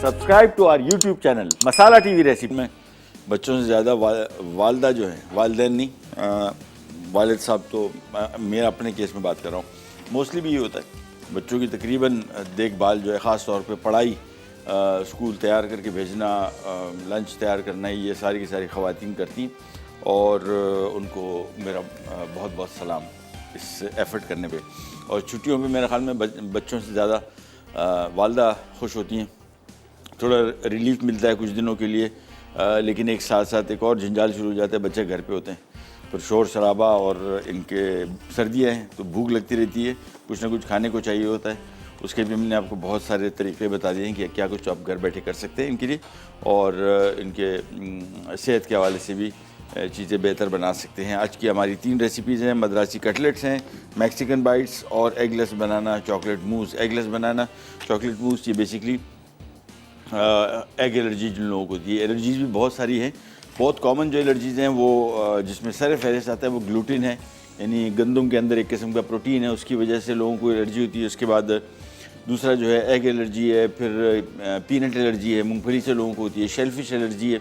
Subscribe to our YouTube channel Masala TV recipe में बच्चों से ज़्यादा वालदा जो है, वालदैन नहीं, वालिद साहब, तो मेरा अपने केस में बात कर रहा हूँ, मोस्टली भी ये होता है बच्चों की तकरीबन देखभाल जो है, ख़ास तौर पे पढ़ाई, स्कूल तैयार करके भेजना, लंच तैयार करना, ये सारी की सारी ख़वातीन करती और उनको मेरा बहुत बहुत सलाम इस एफ़र्ट करने पे। और छुट्टियों में मेरे ख़्याल में बच्चों से ज़्यादा वालदा खुश होती हैं, थोड़ा रिलीफ मिलता है कुछ दिनों के लिए, लेकिन एक साथ साथ एक और झंझाल शुरू हो जाता है, बच्चे घर पे होते हैं, फिर शोर शराबा और इनके सर्दियाँ हैं तो भूख लगती रहती है, कुछ ना कुछ खाने को चाहिए होता है। उसके भी हमने आपको बहुत सारे तरीके बता दिए हैं कि क्या कुछ आप घर बैठे कर सकते हैं इनके लिए, और इनके सेहत के हवाले से भी चीज़ें बेहतर बना सकते हैं। आज की हमारी 3 रेसिपीज़ हैं, मद्रासी कटलेट्स हैं, मैक्सिकन बाइट्स और एगलेस बनाना चॉकलेट मूस। एगलेस बनाना चॉकलेट मूस ये बेसिकली एग एलर्जी जिन लोगों को होती है, एलर्जीज़ भी बहुत सारी हैं। बहुत कॉमन जो एलर्जीज़ हैं वो जिसमें सर फहरिस्त आता है वो ग्लूटिन है, यानी गंदम के अंदर एक किस्म का प्रोटीन है, उसकी वजह से लोगों को एलर्जी होती है। उसके बाद दूसरा जो है एग एलर्जी है, फिर पीनट एलर्जी है, मूंगफली से लोगों को होती है, शेलफिश एलर्जी है,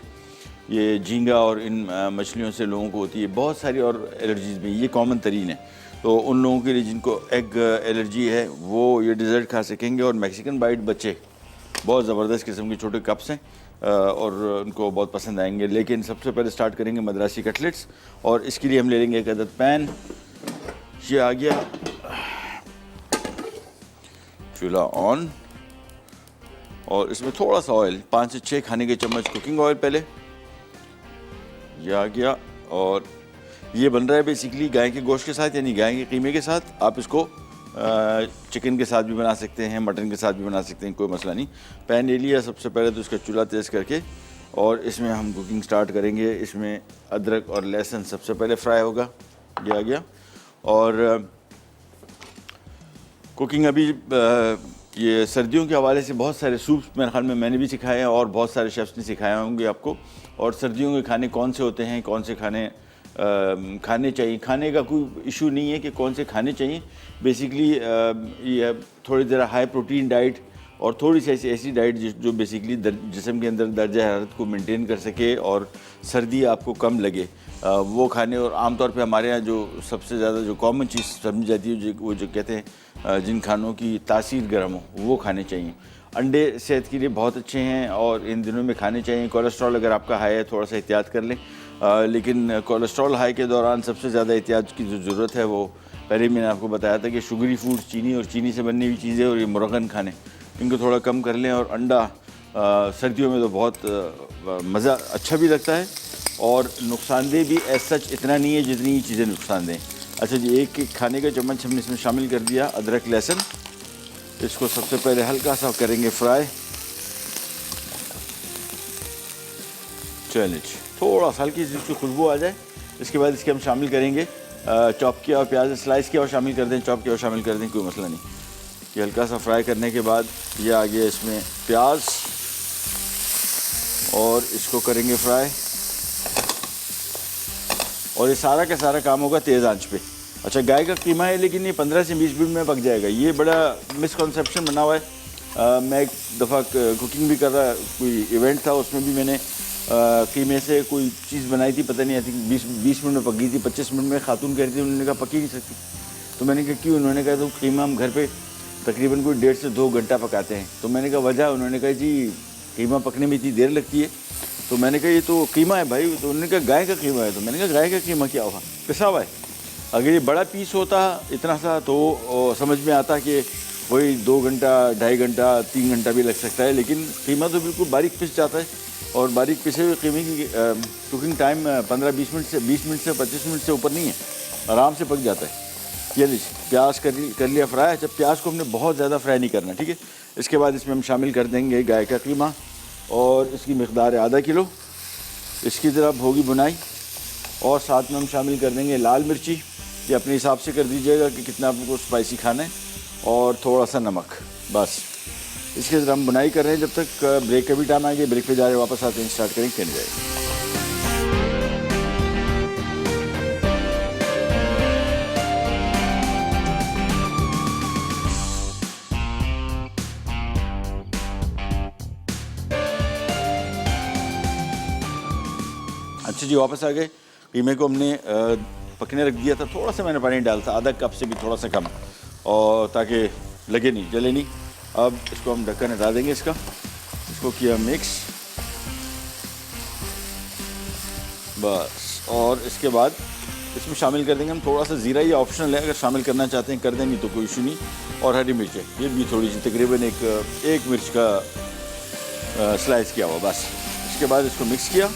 ये झींगा और इन मछलियों से लोगों को होती है। बहुत सारी और एलर्जीज़ भी, ये कॉमन तरीन है। तो उन लोगों के लिए जिनको एग एलर्जी है वो ये डिज़र्ट खा सकेंगे। और मैक्सिकन बाइट बच्चे बहुत ज़बरदस्त किस्म के छोटे कप्स हैं और उनको बहुत पसंद आएंगे। लेकिन सबसे पहले स्टार्ट करेंगे मद्रासी कटलेट्स, और इसके लिए हम ले लेंगे एक अदद पैन। ये आ गया, चूल्हा ऑन, और इसमें थोड़ा सा ऑयल, 5 से 6 खाने के चम्मच कुकिंग ऑयल पहले ये आ गया। और ये बन रहा है बेसिकली गाय के गोश्त के साथ, यानी गाय के कीमे के साथ। आप इसको चिकन के साथ भी बना सकते हैं, मटन के साथ भी बना सकते हैं, कोई मसला नहीं। पैन ले लिया, सबसे पहले तो इसका चूल्हा तेज़ करके और इसमें हम कुकिंग स्टार्ट करेंगे। इसमें अदरक और लहसुन सबसे पहले फ्राई होगा, ये आ गया। और कुकिंग अभी ये सर्दियों के हवाले से बहुत सारे सूप्स मेरे ख्याल में मैंने भी सिखाए हैं और बहुत सारे शेफ्स ने सिखाए होंगे आपको। और सर्दियों के खाने कौन से होते हैं, कौन से खाने खाने चाहिए, खाने का कोई इशू नहीं है कि कौन से खाने चाहिए। बेसिकली ये थोड़ी ज़रा हाई प्रोटीन डाइट और थोड़ी सी ऐसी डाइट जो बेसिकली जिस्म के अंदर दर्जा हरारत को मेंटेन कर सके और सर्दी आपको कम लगे, वो खाने। और आमतौर पे हमारे यहाँ जो सबसे ज़्यादा जो कॉमन चीज़ समझी जाती है वो जो कहते हैं जिन खानों की तासीर गर्म हो वो खाने चाहिए। अंडे सेहत के लिए बहुत अच्छे हैं और इन दिनों में खाने चाहिए। कोलेस्ट्रॉल अगर आपका हाई है थोड़ा सा एहतियात कर लें, लेकिन कोलेस्ट्रॉल हाई के दौरान सबसे ज़्यादा एहतियात की जो ज़रूरत है वो पहले मैंने आपको बताया था कि शुगरी फूड्स, चीनी और चीनी से बनने हुई चीज़ें और ये मुरगन खाने, इनको थोड़ा कम कर लें। और अंडा सर्दियों में तो बहुत मज़ा अच्छा भी लगता है और नुकसानदेह भी एज सच इतना नहीं है जितनी ये चीज़ें नुकसानदेह। अच्छा जी, एक खाने का चम्मच हमने इसमें शामिल कर दिया अदरक लहसुन। इसको सबसे पहले हल्का सा करेंगे फ्राई। चलिए, थोड़ा सा हल्की सी इसकी खुशबू आ जाए, इसके बाद इसके हम शामिल करेंगे चॉप किया और प्याज स्लाइस किया और शामिल कर दें, चॉप किया और शामिल कर दें, कोई मसला नहीं। ये हल्का सा फ्राई करने के बाद ये आ गया इसमें प्याज और इसको करेंगे फ्राई। और ये सारा का सारा काम होगा तेज़ आंच पे। अच्छा, गाय का कीमा है लेकिन ये 15 से 20 मिनट में पक जाएगा, ये बड़ा मिसकॉन्सेप्शन बना हुआ है। मैं एक दफ़ा कुकिंग भी कर रहा, कोई इवेंट था, उसमें भी मैंने कीमे से कोई चीज़ बनाई थी, पता नहीं आई थी 20 मिनट में पक गई थी। 25 मिनट में खातून कह रही थी, उन्होंने कहा पक ही नहीं सकती। तो मैंने कहा क्यों? उन्होंने कहा तो कीमा हम घर पे तकरीबन कोई 1.5 से 2 घंटा पकाते हैं। तो मैंने कहा वजह? उन्होंने कहा जी कीमा पकने में इतनी देर लगती है। तो मैंने कहा ये तो कीमा है भाई। तो उन्होंने कहा गाय का कीमा है। तो मैंने कहा गाय का कीमा क्या हुआ? पिसा हुआ है। अगर ये बड़ा पीस होता इतना सा तो समझ में आता कि वही 2 घंटा, 2.5 घंटा, 3 घंटा भी लग सकता है, लेकिन कीमा तो बिल्कुल बारीक पिस जाता है। और बारीक पिसे हुए कीमे की कुकिंग टाइम 15-20 मिनट से 20 मिनट से 25 मिनट से ऊपर नहीं है, आराम से पक जाता है। ये लीजिए, प्याज कर लिया फ्राई। जब प्याज को हमने बहुत ज़्यादा फ्राई नहीं करना, ठीक है। इसके बाद इसमें हम शामिल कर देंगे गाय का कीमा और इसकी मिकदार है आधा किलो। इसकी तरफ होगी बुनाई और साथ में हम शामिल कर देंगे लाल मिर्ची, ये अपने हिसाब से कर दीजिएगा कि कितना आपको स्पाइसी खाना है, और थोड़ा सा नमक, बस। इसके तरह हम बुनाई कर रहे हैं जब तक ब्रेक का भी टाइम आएगा। ब्रेक पे जा रहे वापस आते हैं, स्टार्ट करेंगे, करने जाएंगे। अच्छा जी, वापस आ गए। कीमे को हमने पकने रख दिया था, थोड़ा सा मैंने पानी डाला था, आधा कप से भी थोड़ा सा कम, और ताकि लगे नहीं, जले नहीं। अब इसको हम ढक्कन हटा देंगे इसका, इसको किया मिक्स बस। और इसके बाद इसमें शामिल कर देंगे हम थोड़ा सा ज़ीरा, ये ऑप्शनल है, अगर शामिल करना चाहते हैं कर दें, नहीं तो कोई इशू नहीं। और हरी मिर्च है, ये भी थोड़ी सी, तकरीबन एक मिर्च का स्लाइस किया हुआ बस। इसके बाद इसको मिक्स किया,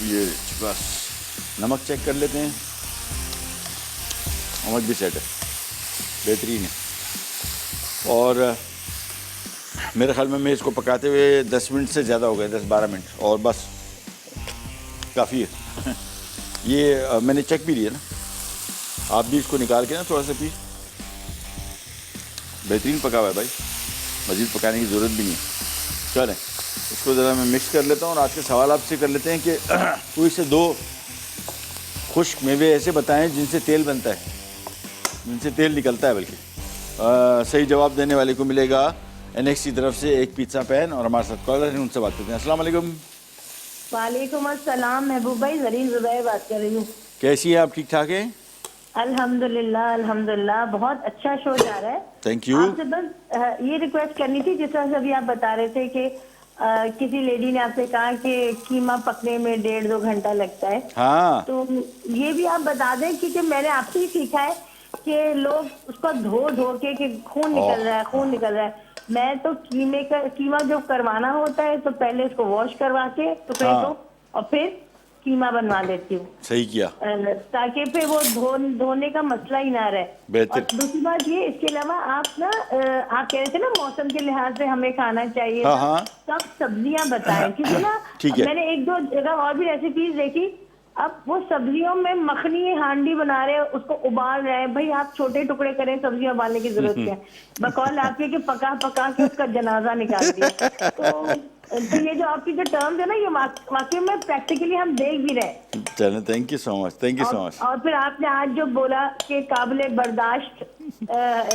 ये बस। नमक चेक कर लेते हैं, नमक भी सेट है, बेहतरीन है। और मेरे ख्याल में मैं इसको पकाते हुए 10 मिनट से ज़्यादा हो गए, 10-12 मिनट, और बस काफ़ी है। ये मैंने चेक भी लिया ना, आप भी इसको निकाल के ना थोड़ा सा पी, बेहतरीन पका हुआ है भाई, मज़ीद पकाने की ज़रूरत भी नहीं है। चलें इसको ज़रा मैं मिक्स कर लेता हूँ, और आज के सवाल आपसे कर लेते हैं कि कोई से 2 खुश्क मेवे ऐसे बताएं जिनसे तेल बनता है, जिनसे तेल निकलता है बल्कि। सही जवाब देने वाले को मिलेगा NX की तरफ से एक पिज़्ज़ा पैन, और हमारे साथ कॉलर हैं, उनसे बात करते हैं। अस्सलाम वालेकुम। वालेकुम अस्सलाम, महबूब भाई, ज़रीन ज़ुबैर बात कर रही हूँ। कैसी हैं आप? ठीक ठाक हैं? अल्हम्दुलिल्लाह अल्हम्दुलिल्लाह, बहुत अच्छा शो जा रहा है। Thank you. आपसे बस ये रिक्वेस्ट करनी थी, जिस तरह से अभी आप बता रहे थे कि किसी लेडी ने आपसे कहा कि कीमा पकने में 1.5-2 घंटा लगता है। हाँ, तो ये भी आप बता दें, क्योंकि मैंने आपसे ही सीखा है कि लोग उसको धो धो के कि खून निकल रहा है, खून निकल रहा है। मैं तो कीमा जब करवाना होता है तो पहले इसको वॉश करवा के टुकड़े को, और फिर कीमा बनवा देती हूँ। सही किया, ताकि फिर वो धोने का मसला ही ना रहे। बेहतर। और दूसरी बात ये, इसके अलावा आप आप कह रहे थे ना मौसम के लिहाज से हमें खाना चाहिए, हाँ। सब सब्जियां बताएं, क्योंकि ना ठीक है। मैंने 1-2 जगह और भी रेसिपीज देखी, अब वो सब्जियों में मखनी हांडी बना रहे हैं, उसको उबाल रहे हैं। भाई आप छोटे टुकड़े करें, सब्जियां उबालने की जरूरत क्या है? बकौल आपके कि पका पका के उसका जनाजा निकाल दिया। तो ये जो आपकी जो टर्म्स है ना, ये वाकई में प्रैक्टिकली हम देख भी रहे। चलो, thank you so much, thank you so much. और फिर आपने आज जो बोला कि काबिले बर्दाश्त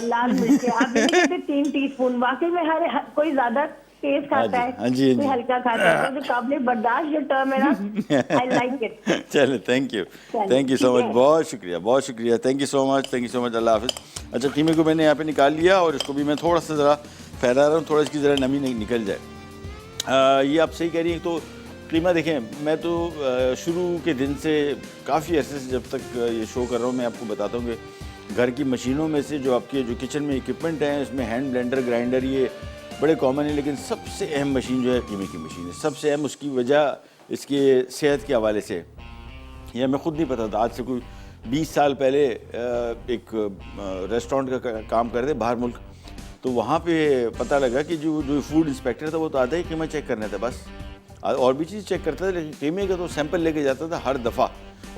लाल मिर्च, आप ये कहते 3 टीस्पून, वाकई में हर कोई ज्यादा तेज खाता है, कोई हल्का खाता है, तो जो काबिले बर्दाश्त जो टर्म है ना, आई लाइक इट। चलो, थैंक यू सो मच, बहुत शुक्रिया, थैंक यू सो मच, अल्लाह हाफिज़। अच्छा, कीमे को मैंने यहाँ पे निकाल लिया, और इसको भी मैं थोड़ा सा ज़रा फैला रहा हूँ, थोड़ा इसकी ज़रा नमी निकल जाए। ये आप सही कह रही हैं। तो कीमा देखें, मैं तो शुरू के दिन से काफ़ी अरसे से, जब तक ये शो कर रहा हूँ, मैं आपको बताता हूँ कि घर की मशीनों में से जो आपके जो किचन में इक्विपमेंट हैं, इसमें हैंड ब्लेंडर, ग्राइंडर, ये बड़े कॉमन है, लेकिन सबसे अहम मशीन जो है कीमे की मशीन है। सबसे अहम उसकी वजह इसके सेहत के हवाले से, यह मैं ख़ुद नहीं पता था। आज से कोई 20 साल पहले एक रेस्टोरेंट का काम कर रहे थे बाहर मुल्क, तो वहाँ पे पता लगा कि जो फूड इंस्पेक्टर था वो तो आता ही कीमा चेक करना था बस, और भी चीज़ चेक करता था, लेकिन कीमे का तो सैंपल लेके जाता था हर दफ़ा,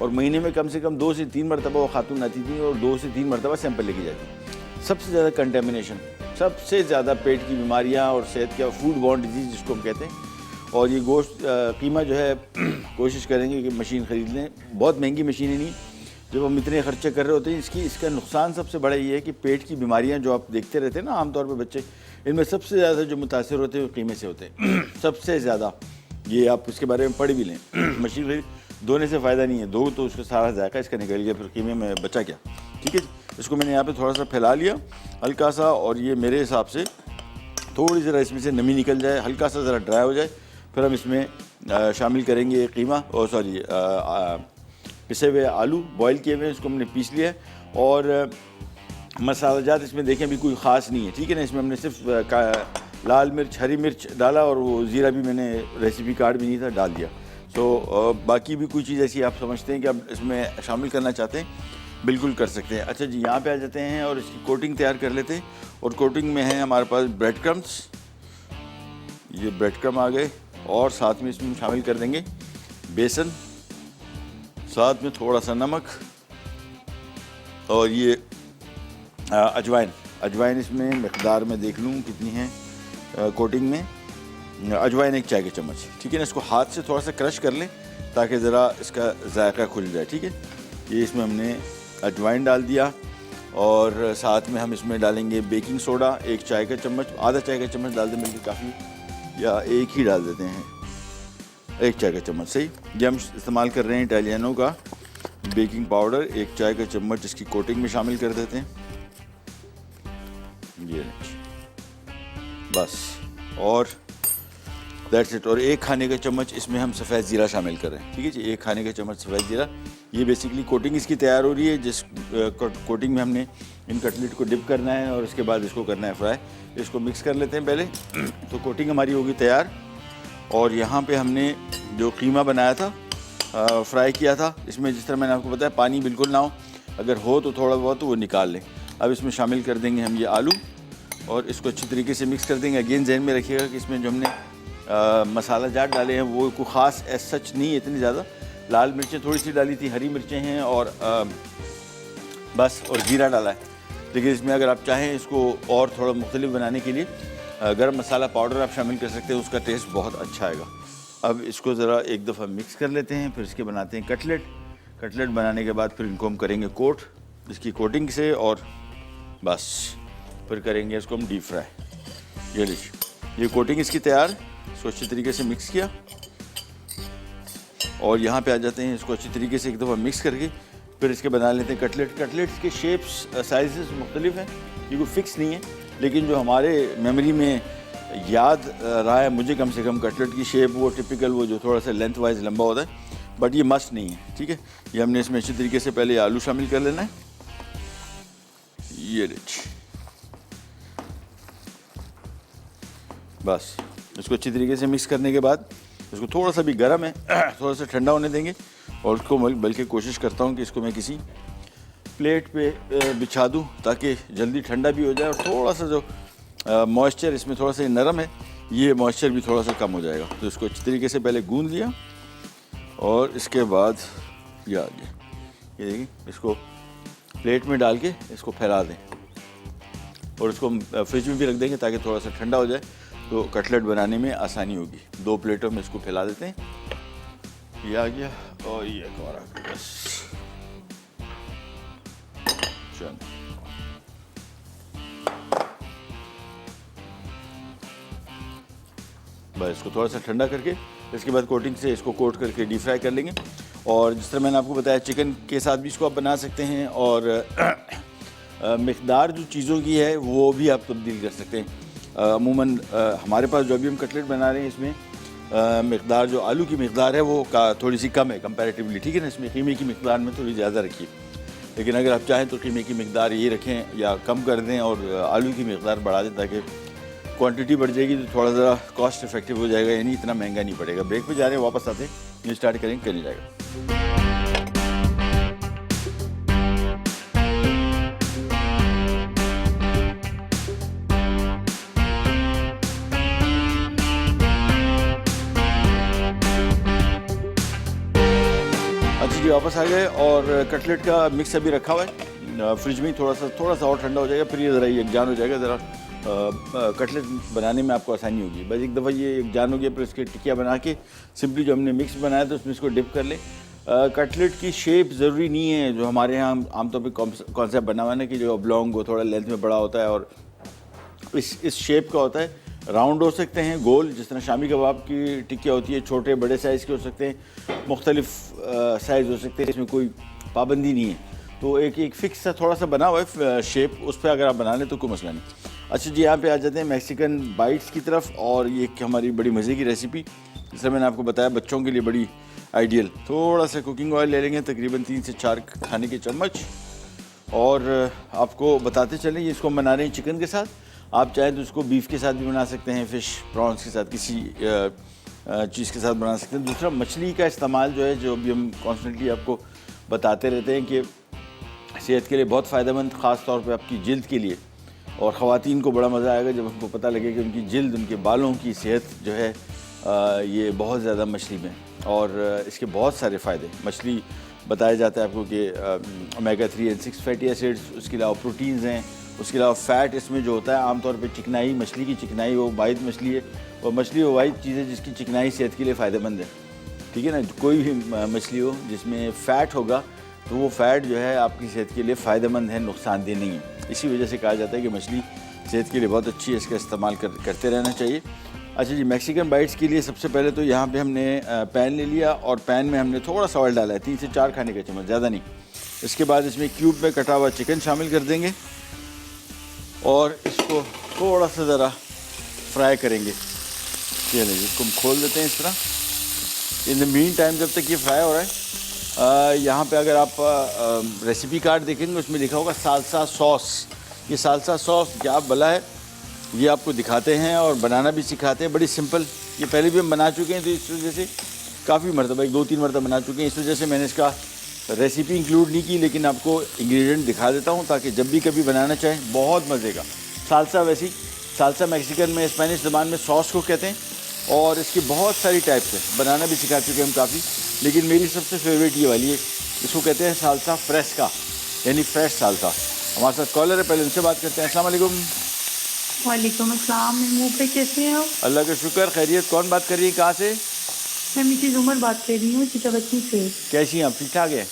और महीने में कम से कम 2 से 3 मरतबा वो खातून आती थी, और 2 से 3 मरतबा सैंपल लेके जाती। सबसे ज़्यादा कंटेमिनेशन, सबसे ज़्यादा पेट की बीमारियाँ और सेहत का फूड बॉर्न डिजीज़ जिसको हम कहते हैं। और ये गोश्त कीमा जो है कोशिश करेंगे कि मशीन ख़रीद लें, बहुत महंगी मशीनें नहीं। जब हम इतने खर्चे कर रहे होते हैं, इसका नुकसान सबसे बड़ा ये है कि पेट की बीमारियां जो आप देखते रहते हैं ना आमतौर पे बच्चे, इनमें सबसे ज़्यादा जो मुतासर होते हैं वो कीमे से होते हैं। सबसे ज़्यादा, ये आप उसके बारे में पढ़ भी लें। मशीन धोने से फ़ायदा नहीं है, धो तो उसका सारा जायका इसका निकल गया, फिर कीमे में बचा क्या। ठीक है जी, इसको मैंने यहाँ पर थोड़ा सा फैला लिया हल्का सा, और ये मेरे हिसाब से थोड़ी ज़रा इसमें से नमी निकल जाए, हल्का सा ज़रा ड्राई हो जाए, फिर हम इसमें शामिल करेंगे कीमा, और सॉरी पिसे हुए आलू बॉईल किए हुए, इसको हमने पीस लिया है। और मसाला जात इसमें देखें भी कोई ख़ास नहीं है, ठीक है ना। इसमें हमने सिर्फ लाल मिर्च, हरी मिर्च डाला, और वो ज़ीरा भी मैंने रेसिपी कार्ड भी नहीं था, डाल दिया। तो बाकी भी कोई चीज़ ऐसी आप समझते हैं कि आप इसमें शामिल करना चाहते हैं, बिल्कुल कर सकते हैं। अच्छा जी, यहाँ पे आ जाते हैं और इसकी कोटिंग तैयार कर लेते हैं। और कोटिंग में है हमारे पास ब्रेड क्रम्स, ये ब्रेड क्रम आ गए, और साथ में इसमें शामिल कर देंगे बेसन, साथ में थोड़ा सा नमक, और ये अजवाइन इसमें मकदार में देख लूँ कितनी है कोटिंग में। अजवाइन 1 चाय के चम्मच, ठीक है ना। इसको हाथ से थोड़ा सा क्रश कर लें ताकि ज़रा इसका जायका खुल जाए, ठीक है। ये इसमें हमने अजवाइन डाल दिया, और साथ में हम इसमें डालेंगे बेकिंग सोडा 1 चाय का चम्मच, आधा चाय का चम्मच डाल दें बल्कि काफ़ी, या 1 ही डाल देते हैं, 1 चाय का चम्मच, सही। ये हम इस्तेमाल कर रहे हैं इटालियनो का बेकिंग पाउडर, 1 चाय का चम्मच इसकी कोटिंग में शामिल कर देते हैं। ये बस, और दैट्स इट। और 1 खाने का चम्मच इसमें हम सफ़ेद ज़ीरा शामिल कर रहे हैं, ठीक है जी। 1 खाने का चम्मच सफ़ेद ज़ीरा। ये बेसिकली कोटिंग इसकी तैयार हो रही है, जिस कोटिंग में हमने इन कटलेट को डिप करना है और उसके बाद इसको करना है फ्राई। इसको मिक्स कर लेते हैं पहले। तो कोटिंग हमारी होगी तैयार। और यहाँ पे हमने जो कीमा बनाया था, फ्राई किया था, इसमें जिस तरह मैंने आपको बताया पानी बिल्कुल ना हो, अगर हो तो थोड़ा बहुत तो वो निकाल लें। अब इसमें शामिल कर देंगे हम ये आलू और इसको अच्छी तरीके से मिक्स कर देंगे। अगेन जहन में रखिएगा कि इसमें जो हमने मसाला जाट डाले हैं वो कोई ख़ास एज सच नहीं है इतनी ज़्यादा। लाल मिर्चें थोड़ी सी डाली थी, हरी मिर्चें हैं और बस, और जीरा डाला है। लेकिन इसमें अगर आप चाहें इसको और थोड़ा मुख्तलिफ बनाने के लिए गरम मसाला पाउडर आप शामिल कर सकते हैं, उसका टेस्ट बहुत अच्छा आएगा। अब इसको ज़रा एक दफ़ा मिक्स कर लेते हैं, फिर इसके बनाते हैं कटलेट। कटलेट बनाने के बाद फिर इनको हम करेंगे कोट इसकी कोटिंग से, और बस फिर करेंगे इसको हम डीप फ्राई। ये लीजिए, ये कोटिंग इसकी तैयार। इसको अच्छी तरीके से मिक्स किया और यहाँ पे आ जाते हैं। इसको अच्छी तरीके से एक दफ़ा मिक्स करके फिर इसके बना लेते हैं कटलेट। कटलेट्स के शेप्स साइजेस मुख्तलिफ हैं, ये कोई फिक्स नहीं है, लेकिन जो हमारे मेमोरी में याद रहा है मुझे कम से कम, कटलेट की शेप वो टिपिकल, वो जो थोड़ा सा लेंथ वाइज लंबा होता है, बट ये मस्ट नहीं है, ठीक है। ये हमने इसमें अच्छी तरीके से पहले आलू शामिल कर लेना है। ये रिच, बस इसको अच्छी तरीके से मिक्स करने के बाद इसको थोड़ा सा भी गर्म है, थोड़ा सा ठंडा होने देंगे। और उसको बल्कि कोशिश करता हूँ कि इसको मैं किसी प्लेट पे बिछा दूँ ताकि जल्दी ठंडा भी हो जाए, और थोड़ा सा जो मॉइस्चर इसमें थोड़ा सा नरम है, ये मॉइस्चर भी थोड़ा सा कम हो जाएगा। तो इसको अच्छी तरीके से पहले गूंद लिया और इसके बाद ये देखिए, इसको प्लेट में डाल के इसको फैला दें और इसको फ्रिज में भी रख देंगे ताकि थोड़ा सा ठंडा हो जाए, तो कटलेट बनाने में आसानी होगी। 2 प्लेटों में इसको फैला देते हैं। ये आ गया और ये एक और आ गया, बस चलो। बस इसको थोड़ा सा ठंडा करके इसके बाद कोटिंग से इसको कोट करके डीप फ्राई कर लेंगे। और जिस तरह मैंने आपको बताया चिकन के साथ भी इसको आप बना सकते हैं, और मिक़दार जो चीज़ों की है वो भी आप तब्दील कर सकते हैं। अमूमन हमारे पास जो अभी हम कटलेट बना रहे हैं इसमें मिक़दार जो आलू की मिक़दार है वो थोड़ी सी कम है कंपैरेटिवली, ठीक है ना। इसमें कीमे की मिक़दार में थोड़ी ज़्यादा रखिए, लेकिन अगर आप चाहें तो कीमे की मिक़दार ये रखें या कम कर दें और आलू की मिक़दार बढ़ा दें, ताकि क्वांटिटी बढ़ जाएगी तो थोड़ा ज़रा कॉस्ट इफेक्टिव हो जाएगा, यानी इतना महंगा नहीं पड़ेगा। ब्रेक पे जा रहे हैं, वापस आते हैं, ये स्टार्ट करेंगे, कर जाएगा। अच्छा जी, वापस आ गए और कटलेट का मिक्स अभी रखा हुआ है फ्रिज में, थोड़ा सा और ठंडा हो जाएगा, फिर ये ज़रा यकजान हो जाएगा, ज़रा कटलेट बनाने में आपको आसानी होगी। बस एक दफ़ा ये यकजान हो गया, फिर इसके टिकिया बना के सिंपली जो हमने मिक्स बनाया था उसमें इसको डिप कर लें। कटलेट की शेप ज़रूरी नहीं है, जो हमारे यहाँ आमतौर पे कॉन्सेप्ट बना हुआ है ना कि जो ऑब्लॉन्ग वो थोड़ा लेंथ में बड़ा होता है और इस शेप का होता है। राउंड हो सकते हैं, गोल, जिस तरह शामी कबाब की टिक्किया होती है, छोटे बड़े साइज़ के हो सकते हैं, मुख्तलिफ साइज़ हो सकते हैं, इसमें कोई पाबंदी नहीं है। तो एक फ़िक्स सा थोड़ा सा बना हुआ है शेप, उस पर अगर आप बना लें तो कोई मसला नहीं। अच्छा जी, यहाँ पे आ जाते हैं मैक्सिकन बाइट्स की तरफ, और ये हमारी बड़ी मज़े की रेसिपी, जिसमें मैंने आपको बताया बच्चों के लिए बड़ी आइडियल। थोड़ा सा कुकिंग ऑयल ले लेंगे, तकरीबन 3 से 4 खाने के चम्मच, और आपको बताते चलें ये इसको हम बना रहे हैं चिकन के साथ। आप चाहें तो इसको बीफ के साथ भी बना सकते हैं, फ़िश प्रॉन्स के साथ, किसी चीज़ के साथ बना सकते हैं। दूसरा, मछली का इस्तेमाल जो है, जो भी हम कॉन्स्टेंटली आपको बताते रहते हैं कि सेहत के लिए बहुत फ़ायदेमंद, ख़ास तौर पे आपकी जिल्द के लिए। और ख़वातीन को बड़ा मज़ा आएगा जब उनको पता लगे कि उनकी जिल्द, उनके बालों की सेहत जो है ये बहुत ज़्यादा मछली में, और इसके बहुत सारे फ़ायदे। मछली बताया जाता है आपको कि ओमेगा 3 और 6 फैटी एसिड्स, उसके अलावा प्रोटीन्स हैं, उसके अलावा फ़ैट इसमें जो होता है आमतौर पे चिकनाई, मछली की चिकनाई वो वाहिद मछली है, और मछली वो वाहिद चीज़ है जिसकी चिकनाई सेहत के लिए फ़ायदेमंद है, ठीक है ना। कोई भी मछली हो जिसमें फ़ैट होगा तो वो फ़ैट जो है आपकी सेहत के लिए फ़ायदेमंद है, नुकसानदेह नहीं है। इसी वजह से कहा जाता है कि मछली सेहत के लिए बहुत अच्छी है, इसका इस्तेमाल करते रहना चाहिए। अच्छा जी, मैक्सिकन बाइट्स के लिए सबसे पहले तो यहाँ पे हमने पैन ले लिया और पैन में हमने थोड़ा सा ऑयल डाला है, 3 से 4 खाने का चम्मच, ज़्यादा नहीं। इसके बाद इसमें क्यूब में कटा हुआ चिकन शामिल कर देंगे और इसको थोड़ा सा ज़रा फ्राई करेंगे। चलिए इसको हम खोल देते हैं इस तरह। इन द मीन टाइम जब तक ये फ्राई हो रहा है, यहाँ पे अगर आप रेसिपी कार्ड देखेंगे उसमें लिखा होगा साल्सा सॉस। ये साल्सा सॉस क्या भला है, ये आपको दिखाते हैं और बनाना भी सिखाते हैं, बड़ी सिंपल। ये पहले भी हम बना चुके हैं, तो इस वजह से काफ़ी मरतबा, 1-2-3 मरतबा बना चुके हैं, इस वजह से मैंने इसका रेसिपी इंक्लूड नहीं की, लेकिन आपको इंग्रेडिएंट दिखा देता हूँ ताकि जब भी कभी बनाना चाहें। बहुत मज़े का साल्सा। वैसी साल्सा मैक्सिकन में, स्पेनिश ज़बान में सॉस को कहते हैं और इसकी बहुत सारी टाइप्स है, बनाना भी सिखा चुके हैं हम काफ़ी, लेकिन मेरी सबसे फेवरेट ये वाली है। इसको कहते हैं साल्सा फ्रेस्का, यानी फ्रेश साल्सा। हमारे साथ कॉलर है, पहले उनसे बात करते हैं। अस्सलाम वालेकुम। वालेकुम अस्सलाम। मुँह पे कैसे हैं आप? अल्लाह का शुक्र, खैरियत। कौन बात कर रही है, कहाँ से? मैं मिसेज उमर बात कर रही हूँ चिटाबच्ची से। कैसी हैं आप, ठीक ठाक है?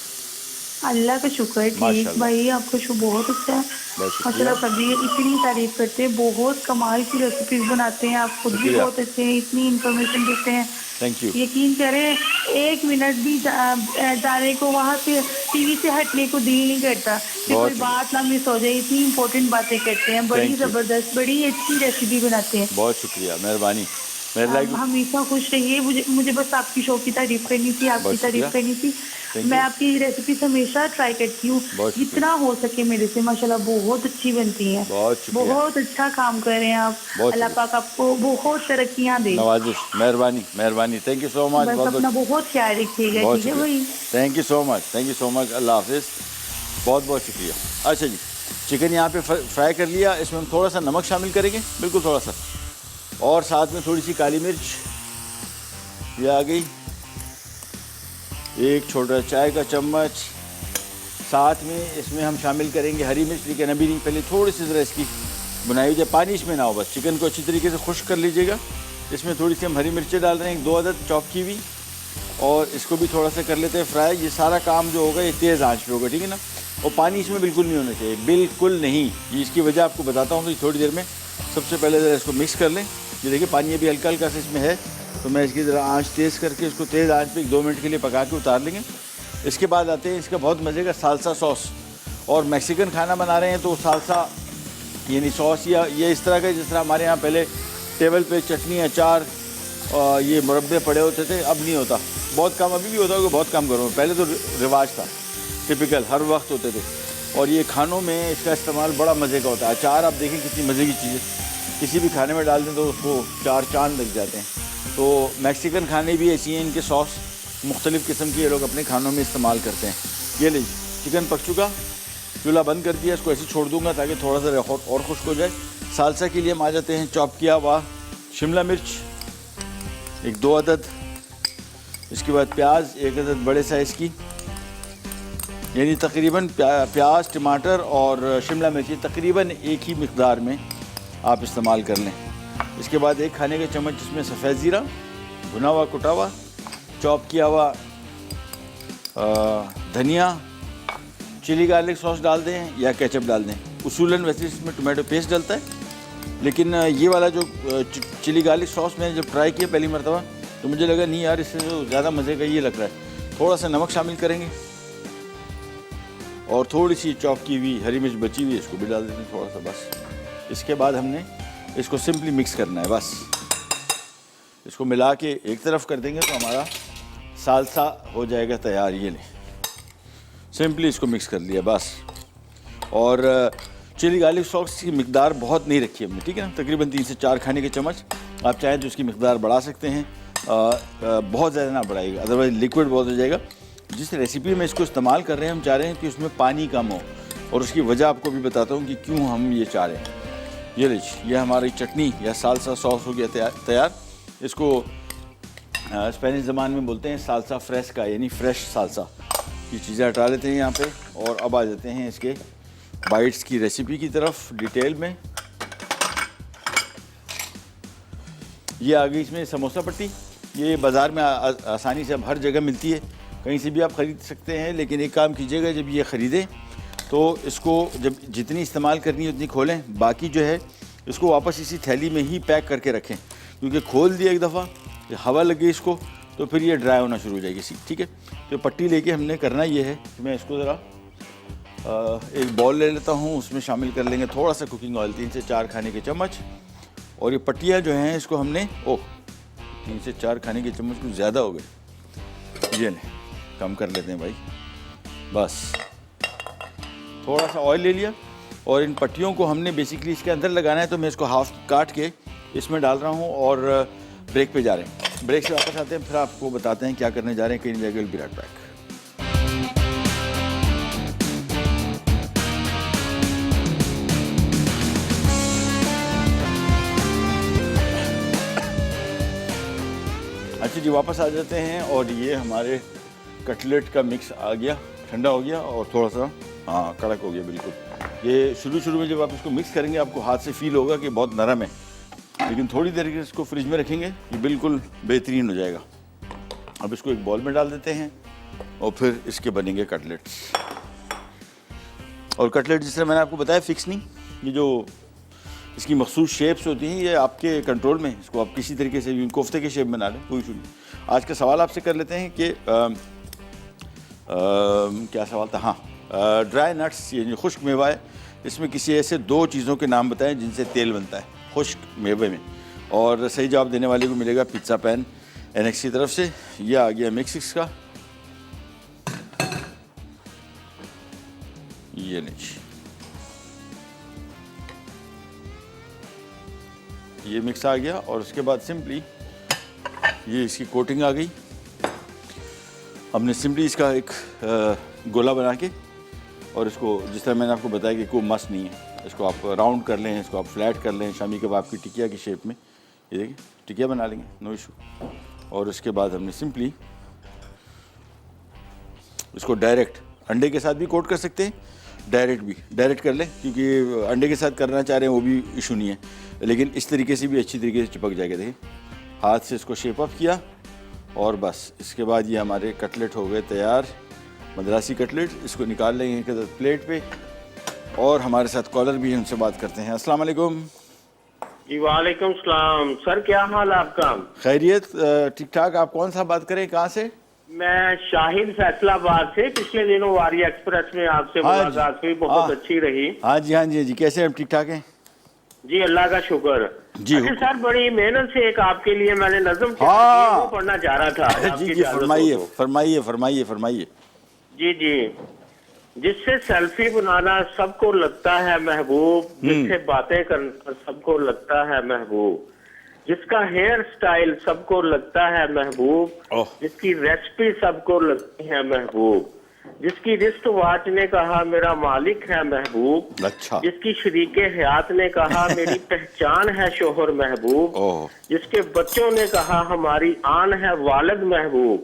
अल्लाह का शुक्र है, ठीक। माशाल्लाह। भाई आपका शो बहुत अच्छा है बहुत शुक्रिया। माशाल्लाह। सभी इतनी तारीफ करते हैं, बहुत कमाल की रेसिपीज बनाते हैं आप, खुद भी शुक्रिया। बहुत अच्छे हैं, इतनी इन्फॉर्मेशन देते हैं। Thank you. यकीन करें, 1 मिनट भी जाने को वहाँ से टीवी से हटने को दिल नहीं करता कि बहुत कोई बात ना मिस हो जाए। इतनी इम्पोर्टेंट बातें करते हैं, बड़ी Thank you। ज़बरदस्त, बड़ी अच्छी रेसिपी बनाते हैं। बहुत शुक्रिया, मेहरबानी। मेरे आप लाइक हमेशा खुश रहिए। मुझे बस आपकी शो की तारीफ करनी थी, आपकी बहुत तारीफ शुक्रिया। करनी थी। Thank मैं you। आपकी रेसिपी हमेशा ट्राई करती हूँ, बहुत शुक्रिया। जितना हो सके मेरे से। माशाल्लाह बहुत अच्छी बनती हैं। बहुत शुक्रिया। बहुत अच्छा काम कर रहे हैं आप। बहुत अल्लाह शुक्रिया। पाक आपको बहुत तरक्कियाँ दे। नवाजिश, मेहरबानी मेहरबानी। Thank you so much. बस बहुत अपना बहुत बहुत ख्याल रखिएगा, बहुत ठीक है शुक्रिया। भाई? Thank you so much, thank you so much. अल्लाह हाफिज़। बहुत बहुत शुक्रिया। अच्छा जी, चिकन यहाँ पे फ्राई कर लिया। इसमें हम थोड़ा सा नमक शामिल करेंगे, बिल्कुल थोड़ा सा, और साथ में थोड़ी सी काली मिर्च, ये आ गई, 1 छोटा चाय का चम्मच। साथ में इसमें हम शामिल करेंगे हरी मिर्च, लेकिन अभी नहीं, पहले थोड़ी सी ज़रा इसकी बुनाई हो जाए, पानी इसमें ना हो, बस चिकन को अच्छी तरीके से खुश्क कर लीजिएगा। इसमें थोड़ी सी हम हरी मिर्चें डाल रहे हैं, 2 अदद चॉप की हुई, और इसको भी थोड़ा सा कर लेते हैं फ्राई। ये सारा काम जो होगा ये तेज़ आंच पे होगा, ठीक है ना। और पानी इसमें बिल्कुल नहीं होना चाहिए, बिल्कुल नहीं। ये इसकी वजह आपको बताता हूँ, तो थोड़ी देर में सबसे पहले ज़रा इसको मिक्स कर लें। ये देखिए पानी अभी हल्का हल्का सा इसमें है, तो मैं इसकी ज़रा आंच तेज़ करके इसको तेज़ आंच पे 2 मिनट के लिए पका के उतार लेंगे। इसके बाद आते हैं इसका बहुत मज़े का साल्सा सॉस। और मैक्सिकन खाना बना रहे हैं तो साल्सा यानी सॉस या ये इस तरह का, जिस तरह हमारे यहाँ पहले टेबल पे चटनी, अचार, ये मुरब्बे पड़े होते थे, अब नहीं होता। बहुत कम, अभी भी होता होगा, बहुत कम करो। पहले तो रिवाज था, टिपिकल हर वक्त होते थे। और ये खानों में इसका इस्तेमाल बड़ा मज़े का होता है। अचार आप देखें कितनी मज़े की चीज़ है, किसी भी खाने में डाल दें तो उसको 4 चांद लग जाते हैं। तो मैक्सिकन खाने भी ऐसी हैं, इनके सॉस मुख्तलिफ़ किस्म के ये लोग अपने खानों में इस्तेमाल करते हैं। ये लीजिए चिकन पक चुका, चूल्हा बंद कर दिया, इसको ऐसे छोड़ दूंगा ताकि थोड़ा सा और खुश्क हो जाए। साल्सा के लिए हम आ जाते हैं। चॉप किया हुआ शिमला मिर्च 1-2 अदद, इसके बाद प्याज 1 अदद बड़े साइज़ की, यानी तकरीबन प्याज, टमाटर और शिमला मिर्च तकरीबन एक ही मिकदार में आप इस्तेमाल कर लें। इसके बाद 1 खाने का चम्मच जिसमें सफ़ेद ज़ीरा, भुना हुआ कुटा हुआ, चॉप किया हुआ धनिया, चिली गार्लिक सॉस डाल दें या केचप डाल दें। उसूलन वैसे इसमें टोमेटो पेस्ट डलता है, लेकिन ये वाला जो चिली गार्लिक सॉस मैंने जब ट्राई किया पहली मरतबा तो मुझे लगा नहीं यार, इससे जो ज़्यादा मज़े का ये लग रहा है। थोड़ा सा नमक शामिल करेंगे और थोड़ी सी चॉप की हुई हरी मिर्च बची हुई, इसको भी डाल देते हैं थोड़ा सा, बस। इसके बाद हमने इसको सिंपली मिक्स करना है, बस। इसको मिला के एक तरफ कर देंगे तो हमारा साल्सा हो जाएगा तैयार। ये लें, सिंपली इसको मिक्स कर लिया, बस। और चिली गार्लिक सॉस की मिकदार बहुत नहीं रखी हमने, ठीक है ना, तकरीबन 3 से 4 खाने के चम्मच। आप चाहें तो इसकी मिकदार बढ़ा सकते हैं, बहुत ज़्यादा ना बढ़ाइएगा, अदरवाइज़ लिक्विड बहुत हो जाएगा। जिस रेसिपी में इसको इस्तेमाल कर रहे हैं, हम चाह रहे हैं कि उसमें पानी कम हो, और उसकी वजह आपको भी बताता हूँ कि क्यों हम ये चाह रहे हैं। ये लीजिए, ये हमारी चटनी या साल्सा सॉस हो गया तैयार। इसको स्पेनिश ज़बान में बोलते हैं साल्सा फ्रेस्का, यानी फ्रेश साल्सा। ये चीज़ें हटा लेते हैं यहाँ पे, और अब आ जाते हैं इसके बाइट्स की रेसिपी की तरफ डिटेल में। ये आ गई इसमें समोसा पट्टी। ये बाज़ार में आसानी से अब हर जगह मिलती है, कहीं से भी आप ख़रीद सकते हैं। लेकिन एक काम कीजिएगा, जब ये ख़रीदें तो इसको जब जितनी इस्तेमाल करनी है उतनी खोलें, बाकी जो है इसको वापस इसी थैली में ही पैक करके रखें, क्योंकि खोल दिया एक दफ़ा, हवा लगी इसको तो फिर ये ड्राई होना शुरू हो जाएगी सी, ठीक है। तो पट्टी लेके हमने करना ये है कि मैं इसको ज़रा एक बॉल ले लेता हूँ, उसमें शामिल कर लेंगे थोड़ा सा कुकिंग ऑयल, 3 से 4 खाने के चम्मच। और ये पट्टियाँ जो हैं इसको हमने 3 से 4 खाने के चम्मच कुछ ज़्यादा हो गए, ये नहीं कम कर लेते हैं भाई। बस थोड़ा सा ऑयल ले लिया और इन पट्टियों को हमने बेसिकली इसके अंदर लगाना है। तो मैं इसको हाफ काट के इसमें डाल रहा हूँ और ब्रेक पे जा रहे हैं। ब्रेक से वापस आते हैं, फिर आपको बताते हैं क्या करने जा रहे हैं। कहीं विल बी राइट बैक। अच्छा जी, वापस आ जाते हैं और ये हमारे कटलेट का मिक्स आ गया, ठंडा हो गया और थोड़ा सा कड़क हो गया बिल्कुल। ये शुरू में जब आप इसको मिक्स करेंगे आपको हाथ से फील होगा कि बहुत नरम है, लेकिन थोड़ी देर के इसको फ्रिज में रखेंगे ये बिल्कुल बेहतरीन हो जाएगा। अब इसको एक बॉल में डाल देते हैं और फिर इसके बनेंगे कटलेट्स। और कटलेट जिस तरह मैंने आपको बताया फिक्स नहीं, ये जो इसकी मखसूस शेप्स होती हैं ये आपके कंट्रोल में। इसको आप किसी तरीके से भी कोफ्ते के शेप बना लें, कोई इशू नहीं। आज का सवाल आपसे कर लेते हैं कि क्या सवाल था? हाँ, ड्राई नट्स, ये जो खुश्क मेवा है, इसमें किसी ऐसे 2 चीज़ों के नाम बताएं जिनसे तेल बनता है खुश्क मेवे में। और सही जवाब देने वाले को मिलेगा पिज़्ज़ा पैन NX की तरफ से। यह आ गया मिक्सिक्स का, ये नहीं, ये मिक्स आ गया। और उसके बाद सिंपली ये इसकी कोटिंग आ गई। हमने सिंपली इसका एक गोला बना के और इसको जिस तरह मैंने आपको बताया कि कोई मस्त नहीं है, इसको आप राउंड कर लें, इसको आप फ्लैट कर लें, शामी कबाब की टिकिया की शेप में। ये देखिए टिकिया बना लेंगे, नो इशू। और उसके बाद हमने सिंपली इसको डायरेक्ट अंडे के साथ भी कोट कर सकते हैं, डायरेक्ट कर लें, क्योंकि अंडे के साथ करना चाह रहे हैं वो भी इशू नहीं है, लेकिन इस तरीके से भी अच्छी तरीके से चिपक जाएगा। देखिए हाथ से इसको शेप अप किया और बस इसके बाद ये हमारे कटलेट हो गए तैयार, मद्रासी कटलेट। इसको निकाल लेंगे प्लेट पे और हमारे साथ कॉलर भी हैं, उनसे बात करते हैं। अस्सलाम वालेकुम। जी वालेकुम सलाम। सर क्या हाल है आपका? खैरियत, ठीक ठाक। आप कौन सा बात करें, कहाँ से? मैं शाहिद फैसलाबाद से। पिछले दिनों वारी एक्सप्रेस में आपसे मुलाकात हुई, बहुत अच्छी रही। हाँ जी, कैसे हैं? ठीक ठाक हैं जी, अल्लाह का शुक्र जी। अच्छा सर, बड़ी मेहनत से एक आपके लिए मैंने नज़म पढ़ना चाह रहा था। जी, फरमाइए। जी, जिससे सेल्फी बनाना सबको लगता है महबूब, जिससे बातें करना सबको लगता है महबूब, जिसका हेयर स्टाइल सबको लगता है महबूब, जिसकी रेसिपी सबको लगती है महबूब, जिसकी रिस्ट वॉच ने कहा मेरा मालिक है महबूब, अच्छा। जिसकी शरीके हयात ने कहा मेरी पहचान है शोहर महबूब, जिसके बच्चों ने कहा हमारी आन है वालिद महबूब,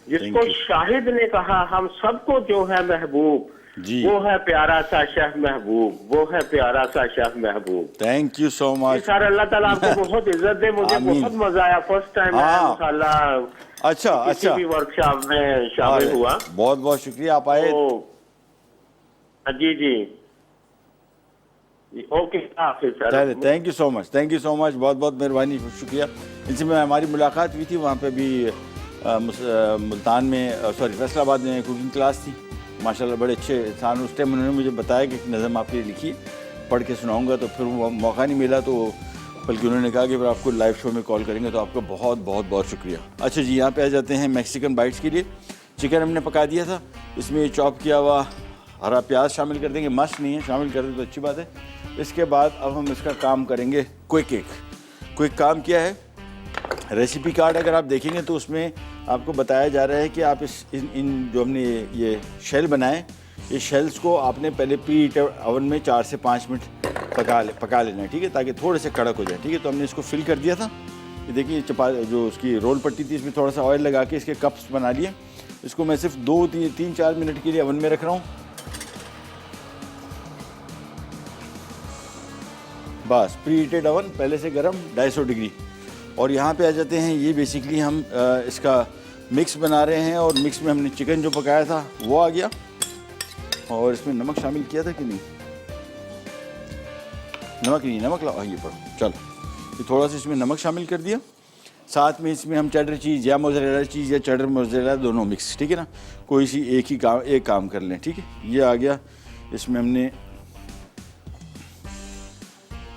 जिसको शाहिद ने कहा हम सबको जो है महबूब, वो है प्यारा सा शाह महबूब, वो है प्यारा सा Shah Mahboob. Thank you so much sir. अल्लाह ताला आपको बहुत इज्जत दे। मुझे बहुत मजा आया, फर्स्ट टाइम माशाल्लाह अच्छा भी वर्कशॉप में शामिल हुआ। बहुत शुक्रिया आप आए। जी okay sir, thank you so much, बहुत मेहरबानी, शुक्रिया। इनसे में हमारी मुलाकात हुई थी, वहाँ पे भी मुल्तान में, सॉरी फैसलाबाद में कुकिंग क्लास थी। माशाल्लाह बड़े अच्छे इंसान। उस टाइम उन्होंने मुझे बताया कि नज़म आपके लिए लिखी, पढ़ के सुनाऊंगा, तो फिर वो मौका नहीं मिला, तो बल्कि उन्होंने कहा कि फिर आपको लाइव शो में कॉल करेंगे, तो आपका बहुत शुक्रिया। अच्छा जी, यहाँ पे आ जाते हैं मैक्सिकन बाइट्स के लिए। चिकन हमने पका दिया था, इसमें चॉप किया हुआ हरा प्याज शामिल कर देंगे, मस्त नहीं है, शामिल कर दें तो अच्छी बात है। इसके बाद अब हम इसका काम करेंगे क्विक काम किया है। रेसिपी कार्ड अगर आप देखेंगे तो उसमें आपको बताया जा रहा है कि आप इन जो हमने ये शेल बनाए, ये शेल्स को आपने पहले प्री हीटर ओवन में 4 से 5 मिनट पका लेना है, ठीक है, ताकि थोड़े से कड़क हो जाए, ठीक है। तो हमने इसको फिल कर दिया था। ये देखिए जो उसकी रोल पट्टी थी, इसमें थोड़ा सा ऑयल लगा के इसके कप्स बना लिए। इसको मैं सिर्फ 2-3-4 मिनट के लिए ओवन में रख रहा हूँ, बस। प्री हीटेड ओवन पहले से गर्म 250 डिग्री। और यहाँ पे आ जाते हैं, ये बेसिकली हम इसका मिक्स बना रहे हैं, और मिक्स में हमने चिकन जो पकाया था वो आ गया, और इसमें नमक शामिल किया था कि नहीं, नमक लाओ, ये पढ़ो, चलो। ये थोड़ा सा इसमें नमक शामिल कर दिया, साथ में इसमें हम चेडर चीज़ या मोज़रेला चीज़ या चेडर मोज़रेला दोनों मिक्स, ठीक है ना, कोई सी एक काम कर लें, ठीक है। ये आ गया, इसमें हमने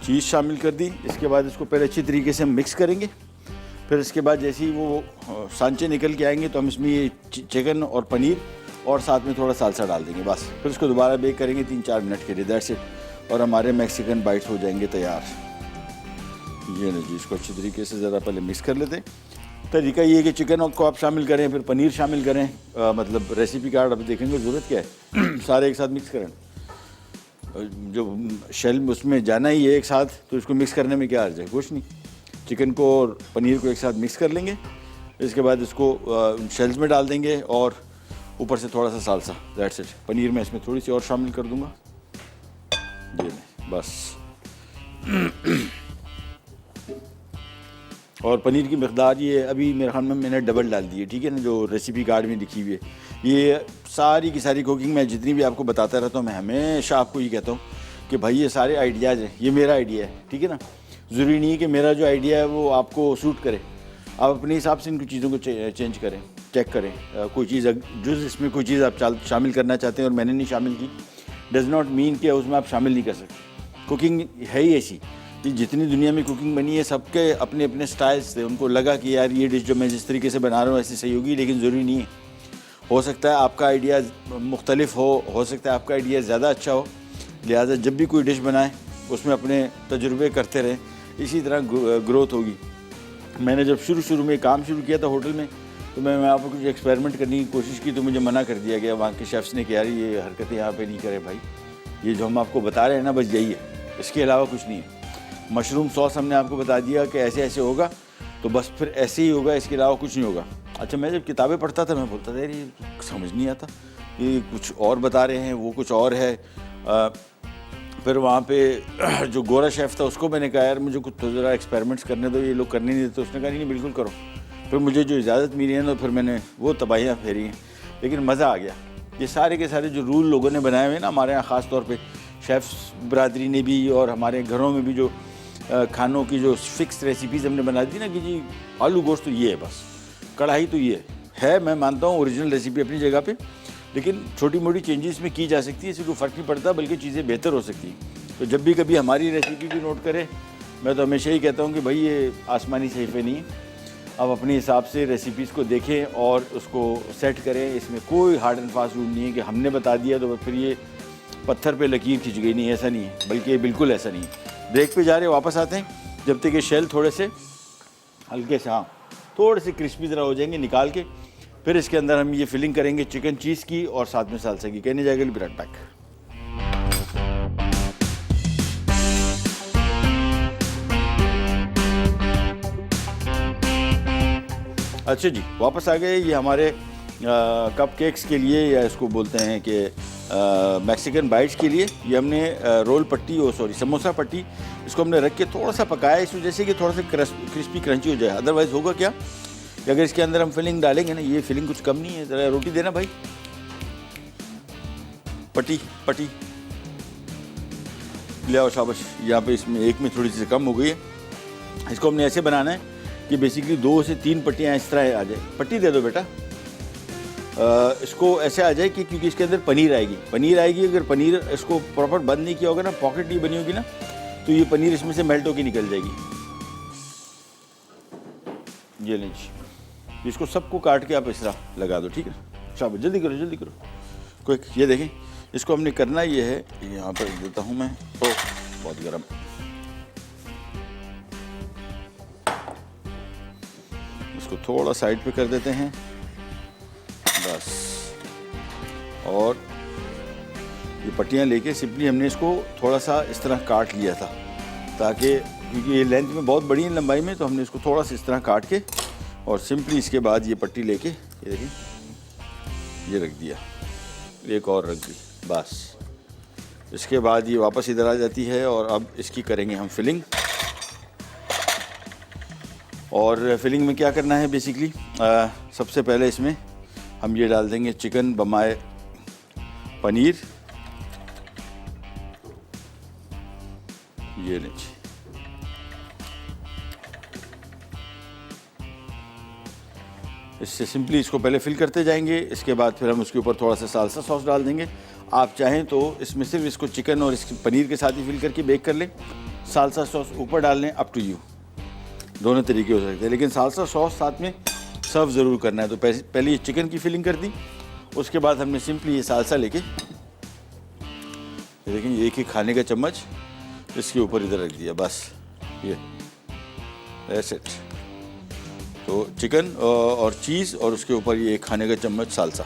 चीज़ शामिल कर दी। इसके बाद इसको पहले अच्छी तरीके से हम मिक्स करेंगे, फिर इसके बाद जैसे ही वो सांचे निकल के आएंगे तो हम इसमें ये चिकन और पनीर और साथ में थोड़ा सालसा डाल देंगे बस। फिर उसको दोबारा बेक करेंगे 3-4 मिनट के लिए, दैट्स इट। और हमारे मैक्सिकन बाइट्स हो जाएंगे तैयार। ये नहीं जी, इसको अच्छी तरीके से ज़रा पहले मिक्स कर लेते हैं। तरीका ये है कि चिकन को आप शामिल करें, फिर पनीर शामिल करें, मतलब रेसिपी कार्ड आप देखेंगे ज़रूरत क्या है सारे एक साथ मिक्स करें। जो शेल उसमें जाना ही है एक साथ, तो इसको मिक्स करने में क्या अर्ज है, कुछ नहीं। चिकन को और पनीर को एक साथ मिक्स कर लेंगे, इसके बाद इसको शेल्स में डाल देंगे और ऊपर से थोड़ा सा सालसा, दैट्स इट। पनीर में इसमें थोड़ी सी और शामिल कर दूंगा, ये नहीं बस। और पनीर की मकदार ये अभी मेरे ख्याल में मैंने डबल डाल दी है, ठीक है ना, जो रेसिपी कार्ड में लिखी हुई है। ये सारी की सारी कुकिंग मैं जितनी भी आपको बताता रहता हूँ, मैं हमेशा आपको ये कहता हूँ कि भाई ये सारे आइडियाज़ हैं, ये मेरा आइडिया है, ठीक है ना। ज़रूरी नहीं है कि मेरा जो आइडिया है वो आपको सूट करे, आप अपने हिसाब से इन चीज़ों को चेंज करें, चेक करें। कोई चीज़ जो इसमें कोई चीज़ आप शामिल करना चाहते हैं और मैंने नहीं शामिल की, डज़ नॉट मीन कि उसमें आप शामिल नहीं कर सकते। कुकिंग है ही ऐसी कि जितनी दुनिया में कुकिंग बनी है सबके अपने अपने स्टाइल्स थे, उनको लगा कि यार ये डिश जो मैं जिस तरीके से बना रहा हूँ ऐसी सही होगी, लेकिन ज़रूरी नहीं है। हो सकता है आपका आइडिया मुख्तलिफ हो सकता है आपका आइडिया ज़्यादा अच्छा हो। लिहाजा जब भी कोई डिश बनाए उसमें अपने तजुर्बे करते रहें, इसी तरह ग्रोथ होगी। मैंने जब शुरू में काम शुरू किया था होटल में, तो मैं वहाँ पर कुछ एक्सपेरिमेंट करने की कोशिश की, तो मुझे मना कर दिया गया वहाँ के शेफ़्स ने कि यार ये हरकतें यहाँ पे नहीं करें भाई, ये जो हम आपको बता रहे हैं ना बस यही है, इसके अलावा कुछ नहीं है। मशरूम सॉस हमने आपको बता दिया कि ऐसे ऐसे होगा, तो बस फिर ऐसे ही होगा, इसके अलावा कुछ नहीं होगा। अच्छा, मैं जब किताबें पढ़ता था मैं बोलता था यार ये समझ नहीं आता, ये कुछ और बता रहे हैं, वो कुछ और है। फिर वहाँ पे जो गोरा शेफ़ था उसको मैंने कहा यार मुझे कुछ तो ज़रा एक्सपेरिमेंट्स करने दो, ये लोग करने नहीं देते। उसने कहा नहीं बिल्कुल करो। फिर मुझे जो इजाज़त मिली है ना, फिर मैंने वो तबाहियाँ फेरी हैं, लेकिन मज़ा आ गया। ये सारे के सारे जो रूल लोगों ने बनाए हुए ना हमारे यहाँ, ख़ास तौर पे शेफ़्स बरादरी ने भी और हमारे घरों में भी, जो खानों की जो फिक्स रेसिपीज़ हमने बना दी ना कि जी आलू गोश्त तो ये है, बस कढ़ाई तो ये है। मैं मानता हूँ ओरिजिनल रेसिपी अपनी जगह पे, लेकिन छोटी मोटी चेंजेस में की जा सकती है, इससे कोई फ़र्क नहीं पड़ता, बल्कि चीज़ें बेहतर हो सकती हैं। तो जब भी कभी हमारी रेसिपी भी नोट करें, मैं तो हमेशा ही कहता हूँ कि भाई ये आसमानी सहीफ़े नहीं है, आप अपने हिसाब से रेसिपीज़ को देखें और उसको सेट करें। इसमें कोई हार्ड एंड फास्ट रूल नहीं है कि हमने बता दिया तो फिर ये पत्थर पे लकीर खिंच गई, नहीं, ऐसा नहीं है, बल्कि बिल्कुल ऐसा नहीं है। ब्रेक पे जा रहे, वापस आते हैं जब तक ये शेल थोड़े से हल्के से, हाँ थोड़े से क्रिस्पी तरह हो जाएंगे, निकाल के फिर इसके अंदर हम ये फिलिंग करेंगे चिकन चीज़ की और साथ में सालसा की। कहने जाएगा ब्रेड पैक। अच्छा जी, वापस आ गए। ये हमारे कप केक्स के लिए, या इसको बोलते हैं कि मैक्सिकन बाइट्स के लिए, ये हमने रोल पट्टी समोसा पट्टी, इसको हमने रख के थोड़ा सा पकाया इस वजह से कि थोड़ा सा क्रिस्पी क्रंची हो जाए। अदरवाइज़ होगा क्या कि अगर इसके अंदर हम फिलिंग डालेंगे ना, ये फिलिंग कुछ कम नहीं है। ज़रा रोटी देना भाई, पट्टी ले आओ, शाबाश। यहाँ पे इसमें एक में थोड़ी सी कम हो गई है। इसको हमने ऐसे बनाना है कि बेसिकली 2 से 3 पट्टियाँ इस तरह आ जाए। पट्टी दे दो बेटा। इसको ऐसे आ जाए कि क्योंकि इसके अंदर पनीर आएगी। अगर पनीर इसको प्रॉपर बंद नहीं किया होगा ना, पॉकेट नहीं बनी होगी ना, तो ये पनीर इसमें से मेल्ट होकर निकल जाएगी। ये लीजिए, इसको सबको काट के आप इस तरह लगा दो, ठीक है। शाबाश, जल्दी करो क्विक। ये देखें, इसको हमने करना ये है, यहाँ पर देता हूँ मैं। ओ बहुत गर्म। इसको थोड़ा साइड पे कर देते हैं बस। और ये पट्टियाँ लेके सिंपली हमने इसको थोड़ा सा इस तरह काट लिया था, ताकि क्योंकि ये लेंथ में बहुत बड़ी है लंबाई में, तो हमने इसको थोड़ा सा इस तरह काट के और सिंपली इसके बाद ये पट्टी लेके, ये देखिए, ये रख दिया, एक और रख दी बस। इसके बाद ये वापस इधर आ जाती है और अब इसकी करेंगे हम फिलिंग। और फिलिंग में क्या करना है बेसिकली, सबसे पहले इसमें हम ये डाल देंगे चिकन बमाए पनीर। ये लीजिए, इससे सिंपली इसको पहले फिल करते जाएंगे, इसके बाद फिर हम उसके ऊपर थोड़ा सा सालसा सॉस डाल देंगे। आप चाहें तो इसमें सिर्फ इसको चिकन और इसके पनीर के साथ ही फिल करके बेक कर लें, सालसा सॉस ऊपर डाल लें, अप टू यू, दोनों तरीके हो सकते हैं। लेकिन सालसा सॉस साथ में सर्व ज़रूर करना है। तो पहले ये चिकन की फिलिंग कर दी, उसके बाद हमने सिंपली ये सालसा लेके, लेकिन एक ही खाने का चम्मच इसके ऊपर इधर रख दिया, बस ये दैट्स इट। तो चिकन और चीज़ और उसके ऊपर ये एक खाने का चम्मच सालसा,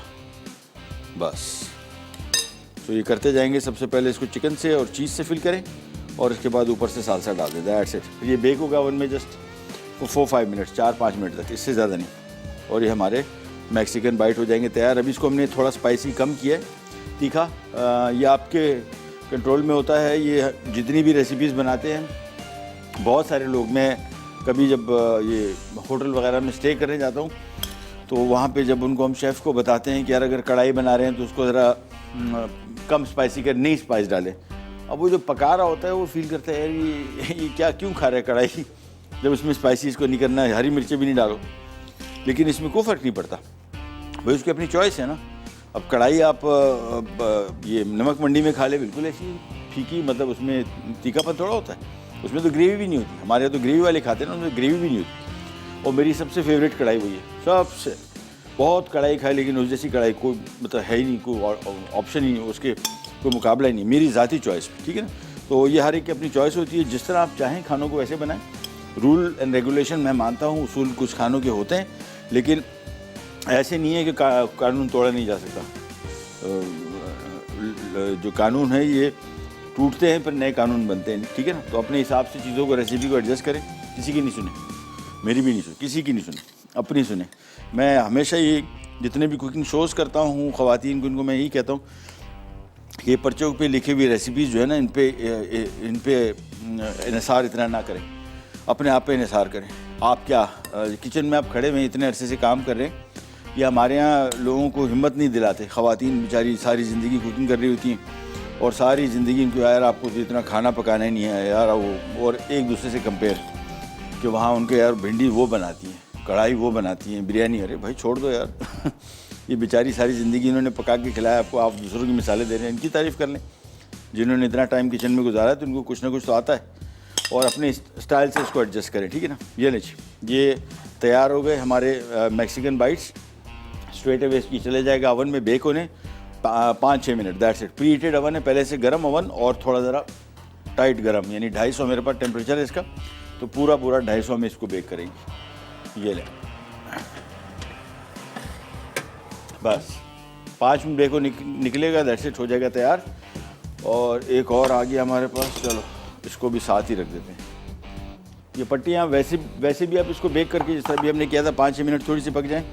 बस। तो ये करते जाएंगे। सबसे पहले इसको चिकन से और चीज़ से फिल करें और इसके बाद ऊपर से सालसा डाल दें, दैट्स इट। फिर ये बेक होगा ओवन में जस्ट 4-5 मिनट, 4-5 मिनट तक, इससे ज़्यादा नहीं। और ये हमारे मैक्सिकन बाइट हो जाएंगे तैयार। अभी इसको हमने थोड़ा स्पाइसी कम किया है, तीखा, ये आपके कंट्रोल में होता है। ये जितनी भी रेसिपीज़ बनाते हैं, बहुत सारे लोग, मैं कभी जब ये होटल वगैरह में स्टे करने जाता हूँ तो वहाँ पे जब उनको हम शेफ़ को बताते हैं कि यार अगर कढ़ाई बना रहे हैं तो उसको ज़रा कम स्पाइसी कर, नहीं स्पाइस डालें। अब वो जो पका रहा होता है वो फील करता है यार ये क्या क्यों खा रहा है कढ़ाई, जब इसमें स्पाइसी इसको नहीं करना है, हरी मिर्चें भी नहीं डालो। लेकिन इसमें कोई फ़र्क नहीं पड़ता भाई, उसकी अपनी चॉइस है ना। अब कढ़ाई आप ये नमक मंडी में खा ले, बिल्कुल ऐसी फीकी, मतलब उसमें तीखापन थोड़ा होता है, उसमें तो ग्रेवी भी नहीं होती। हमारे यहाँ तो ग्रेवी वाले खाते हैं ना, उसमें ग्रेवी भी नहीं होती। और मेरी सबसे फेवरेट कढ़ाई वही है, सबसे। बहुत कढ़ाई खाई लेकिन उस जैसी कढ़ाई कोई मतलब है ही नहीं, कोई ऑप्शन ही नहीं, उसके कोई मुकाबला ही नहीं, मेरी ज़ाती चॉइस, ठीक है ना। तो ये हर एक की अपनी चॉइस होती है, जिस तरह आप चाहें खानों को वैसे बनाएं। रूल एंड रेगुलेशन मैं मानता हूँ, उसूल कुछ खानों के होते हैं, लेकिन ऐसे नहीं है कि कानून तोड़ा नहीं जा सकता। जो कानून है ये टूटते हैं पर नए कानून बनते हैं, ठीक है ना। तो अपने हिसाब से चीज़ों को, रेसिपी को एडजस्ट करें। किसी की नहीं सुने, मेरी भी नहीं सुने, किसी की नहीं सुने, अपनी सुने। मैं हमेशा ये जितने भी कुकिंग शोज़ करता हूँ ख़वातीन को, इनको मैं यही कहता हूँ कि ये पर्चों पे लिखी हुई रेसिपीज़ जो है ना, इन पे इन्हिसार इतना ना करें, अपने आप पे इन्हिसार करें। आप क्या किचन में आप खड़े हुए इतने अरसे से काम कर रहे हैं, ये हमारे यहाँ लोगों को हिम्मत नहीं दिलाते। ख़वातीन बेचारी सारी ज़िंदगी कुकिंग कर रही होती हैं और सारी ज़िंदगी इनको यार आपको तो इतना खाना पकाना ही नहीं है यार, वो और एक दूसरे से कंपेयर कि वहाँ उनके यार भिंडी वो बनाती हैं, कढ़ाई वो बनाती हैं, बिरयानी, अरे भाई छोड़ दो यार ये बेचारी सारी ज़िंदगी इन्होंने पका के खिलाया आपको, आप दूसरों की मिसालें दे रहे हैं। इनकी तारीफ़ कर लें, जिन्होंने इतना टाइम किचन में गुजारा है तो उनको कुछ ना कुछ तो आता है, और अपने स्टाइल से इसको एडजस्ट करें, ठीक है ना। ये लीजिए, ये तैयार हो गए हमारे मैक्सिकन बाइट्स। स्ट्रेट अवे इसकी चले जाएगा ओवन में बेक होने 5-6 minute, that's it. Pre heated oven है, पहले से गर्म ओवन और थोड़ा ज़रा टाइट गर्म, यानी 250 मेरे पास टेम्परेचर है इसका, तो पूरा 250 में इसको बेक करेंगे। ये ले, बस 5 मिनट बेको निकलेगा, दैट्स इट, हो जाएगा तैयार। और एक और आ गया हमारे पास, चलो इसको भी साथ ही रख देते हैं। ये पट्टियाँ वैसे भी आप इसको बेक करके, जिस तरह भी हमने किया था, 5-6 मिनट थोड़ी सी पक जाएँ,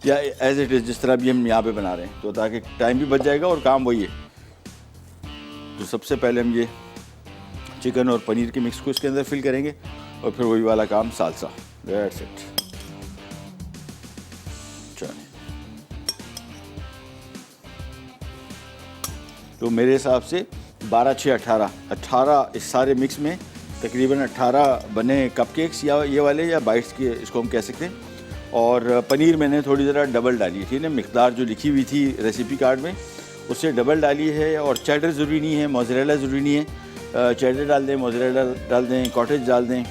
या एज इट इज़ जिस तरह भी हम यहाँ पे बना रहे हैं, तो ताकि टाइम भी बच जाएगा और काम वही है। तो सबसे पहले हम ये चिकन और पनीर के मिक्स को इसके अंदर फिल करेंगे और फिर वही वाला काम सालसा, दैट्स इट। चलिए, तो मेरे हिसाब से 12-6-18 इस सारे मिक्स में तकरीबन 18 बने कपकेक्स, या ये वाले, या बाइट्स के इसको हम कह सकते हैं। और पनीर मैंने थोड़ी ज़रा डबल डाली है, ठीक है, मिकदार जो लिखी हुई थी रेसिपी कार्ड में उससे डबल डाली है। और चेडर ज़रूरी नहीं है, मोज़रेला ज़रूरी नहीं है, चेडर डाल दें, मोज़रेला डाल दें, कॉटेज डाल दें,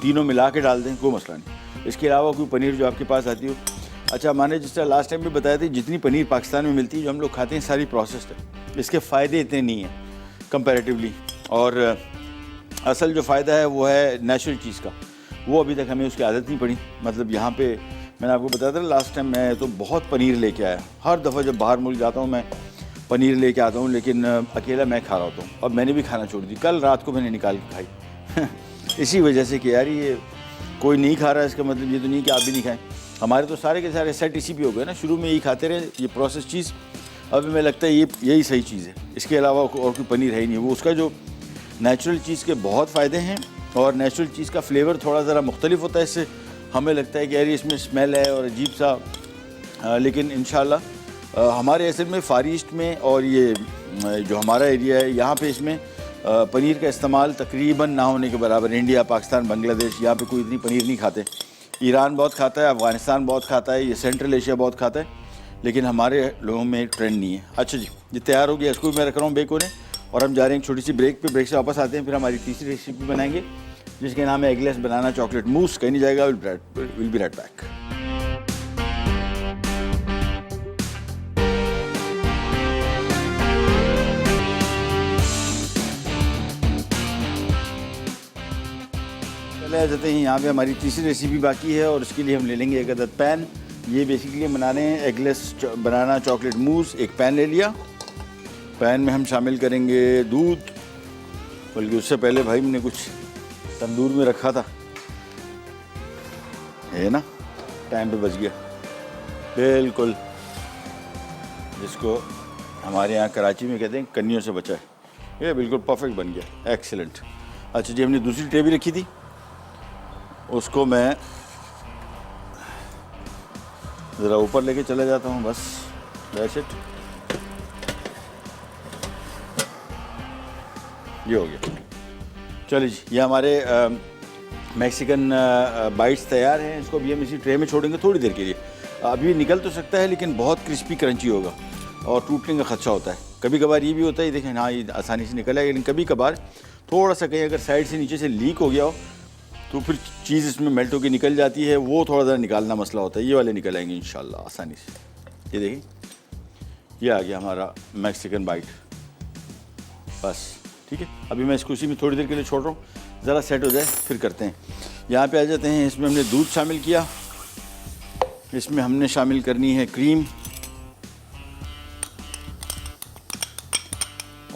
तीनों मिला के डाल दें, कोई मसला नहीं। इसके अलावा कोई पनीर जो आपके पास आती हो। अच्छा, मैंने जिस तरह लास्ट टाइम भी बताया था, जितनी पनीर पाकिस्तान में मिलती है जो हम लोग खाते हैं सारी प्रोसेस्ड है, इसके फ़ायदे इतने नहीं हैं कंपैरेटिवली। और असल जो फ़ायदा है वो है नेचुरल चीज़ का, वो अभी तक हमें उसकी आदत नहीं पड़ी। मतलब यहाँ पे मैंने आपको बताया था लास्ट टाइम, मैं तो बहुत पनीर लेके आया, हर दफ़ा जब बाहर मुल्क जाता हूँ मैं पनीर लेके आता हूँ, लेकिन अकेला मैं खा रहा होता हूँ। अब मैंने भी खाना छोड़ दी, कल रात को मैंने निकाल के खाई इसी वजह से कि यार ये कोई नहीं खा रहा है, इसका मतलब ये तो नहीं कि आप भी नहीं खाएं। हमारे तो सारे के सारे सेट इसी पे हो गए ना, शुरू में यही खाते रहे ये प्रोसेस चीज़। अब हमें लगता है यही सही चीज़ है, इसके अलावा और कोई पनीर है ही नहीं। वो उसका जो नेचुरल चीज़ के बहुत फ़ायदे हैं, और नेचुरल चीज़ का फ्लेवर थोड़ा ज़रा मुख्तलिफ होता है, इससे हमें लगता है कि यार इसमें स्मेल है और अजीब सा, लेकिन इंशाल्लाह हमारे असल में फार ईस्ट में और ये जो हमारा एरिया है यहाँ पे इसमें पनीर का इस्तेमाल तकरीबन ना होने के बराबर। इंडिया, पाकिस्तान, बांग्लादेश, यहाँ पे कोई इतनी पनीर नहीं खाते, ईरान बहुत खाता है, अफ़गानिस्तान बहुत खाता है, ये सेंट्रल एशिया बहुत खाता है, लेकिन हमारे लोगों में ट्रेंड नहीं है। अच्छा जी, ये तैयार हो गया, इसको भी मैं रख रहा हूँ बेक होने और हम जा रहे हैं एक छोटी सी ब्रेक पे। ब्रेक से वापस आते हैं, फिर हमारी तीसरी रेसिपी बनाएंगे जिसके नाम है एगलेस बनाना चॉकलेट मूस। कहीं नहीं जाएगा, विल बी राइट बैक। चले आ जाते हैं, यहाँ पे हमारी तीसरी रेसिपी बाकी है और उसके लिए हम ले लेंगे एक अदद पैन। ये बेसिकली हम बना रहे हैं एगलेस बनाना चॉकलेट मूस। एक पैन ले लिया, पैन में हम शामिल करेंगे दूध, बल्कि उससे पहले भाई हमने कुछ तंदूर में रखा था, है ना, टाइम पे बच गया बिल्कुल, जिसको हमारे यहाँ कराची में कहते हैं कन्नियों से बचा है। ये बिल्कुल परफेक्ट बन गया, एक्सीलेंट। अच्छा जी, हमने दूसरी ट्रे भी रखी थी, उसको मैं ज़रा ऊपर लेके चला जाता हूँ, बस दैट्स इट। ये हो गया। चलिए जी, ये हमारे मैक्सिकन बाइट्स तैयार हैं। इसको अभी हम इसी ट्रे में छोड़ेंगे थोड़ी देर के लिए। अभी निकल तो सकता है लेकिन बहुत क्रिस्पी क्रंची होगा और टूटने का खदशा होता है। कभी कभार ये भी होता है, देखें हाँ, ये आसानी से निकल आएगा, लेकिन कभी कभार थोड़ा सा कहीं अगर साइड से नीचे से लीक हो गया हो तो फिर चीज़ इसमें मेल्ट होकर निकल जाती है, वो थोड़ा सा निकालना मसला होता है। ये वाले निकल आएंगे इंशाल्लाह आसानी से। ये देखिए, ये आ गया हमारा मैक्सिकन बाइट, बस ठीक है। अभी मैं इसको इसी में थोड़ी देर के लिए छोड़ रहा हूँ, ज़रा सेट हो जाए फिर करते हैं। यहाँ पे आ जाते हैं, इसमें हमने दूध शामिल किया, इसमें हमने शामिल करनी है क्रीम,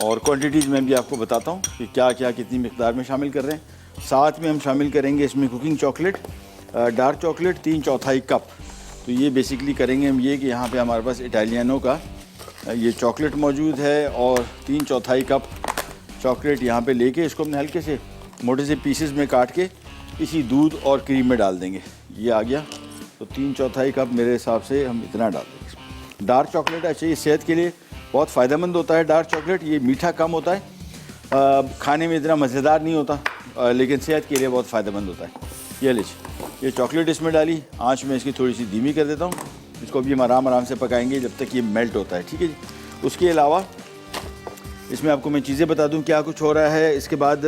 और क्वांटिटीज़ मैं भी आपको बताता हूँ कि क्या क्या कितनी मिकदार में शामिल कर रहे हैं। साथ में हम शामिल करेंगे इसमें cooking chocolate, dark chocolate 3/4 cup. तो ये बेसिकली करेंगे हम ये कि यहाँ पे हमारे पास इटालियानो का ये चॉकलेट मौजूद है और 3/4 कप चॉकलेट यहाँ पे लेके इसको हमने हल्के से मोटे से पीसेस में काट के इसी दूध और क्रीम में डाल देंगे। ये आ गया, तो 3/4 कप मेरे हिसाब से हम इतना डाल देंगे। डार्क चॉकलेट अच्छा, ये सेहत के लिए बहुत फ़ायदेमंद होता है। डार्क चॉकलेट ये मीठा कम होता है, खाने में इतना मज़ेदार नहीं होता, लेकिन सेहत के लिए बहुत फ़ायदेमंद होता है। ये लीजिए, ये चॉकलेट इसमें डाली, आंच में इसकी थोड़ी सी धीमी कर देता हूँ। इसको भी हम आराम आराम से पकाएंगे जब तक ये मेल्ट होता है, ठीक है जी। उसके अलावा इसमें आपको मैं चीज़ें बता दूं क्या कुछ हो रहा है। इसके बाद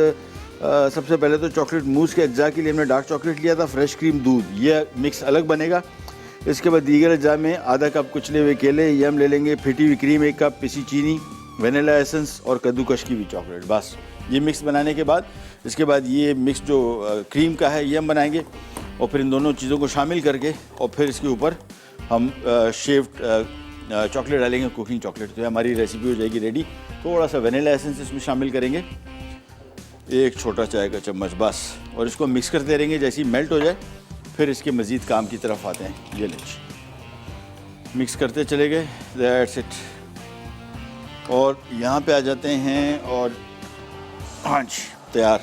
सबसे पहले तो चॉकलेट मूस के अज्जा के लिए हमने डार्क चॉकलेट लिया था, फ्रेश क्रीम, दूध, ये मिक्स अलग बनेगा। इसके बाद दीगर अज्जा में आधा कप कुचले हुए केले, ये हम ले लेंगे, फिटी हुई क्रीम 1 कप, पिसी चीनी, वनीला एसेंस और कद्दूकश की हुई चॉकलेट। बस ये मिक्स बनाने के बाद इसके बाद ये मिक्स जो क्रीम का है ये हम बनाएंगे और फिर इन दोनों चीज़ों को शामिल करके और फिर इसके ऊपर हम शेव्ड चॉकलेट डालेंगे, कुकिंग चॉकलेट। तो हमारी रेसिपी हो जाएगी रेडी। थोड़ा सा वनीला एसेंस इसमें शामिल करेंगे, 1 छोटा चाय का चम्मच बस, और इसको मिक्स करते रहेंगे। जैसे ही मेल्ट हो जाए फिर इसके मज़ीद काम की तरफ आते हैं। ये लीजिए, मिक्स करते चले गए, दैट्स इट। और यहाँ पे आ जाते हैं और हाँ जी, तैयार।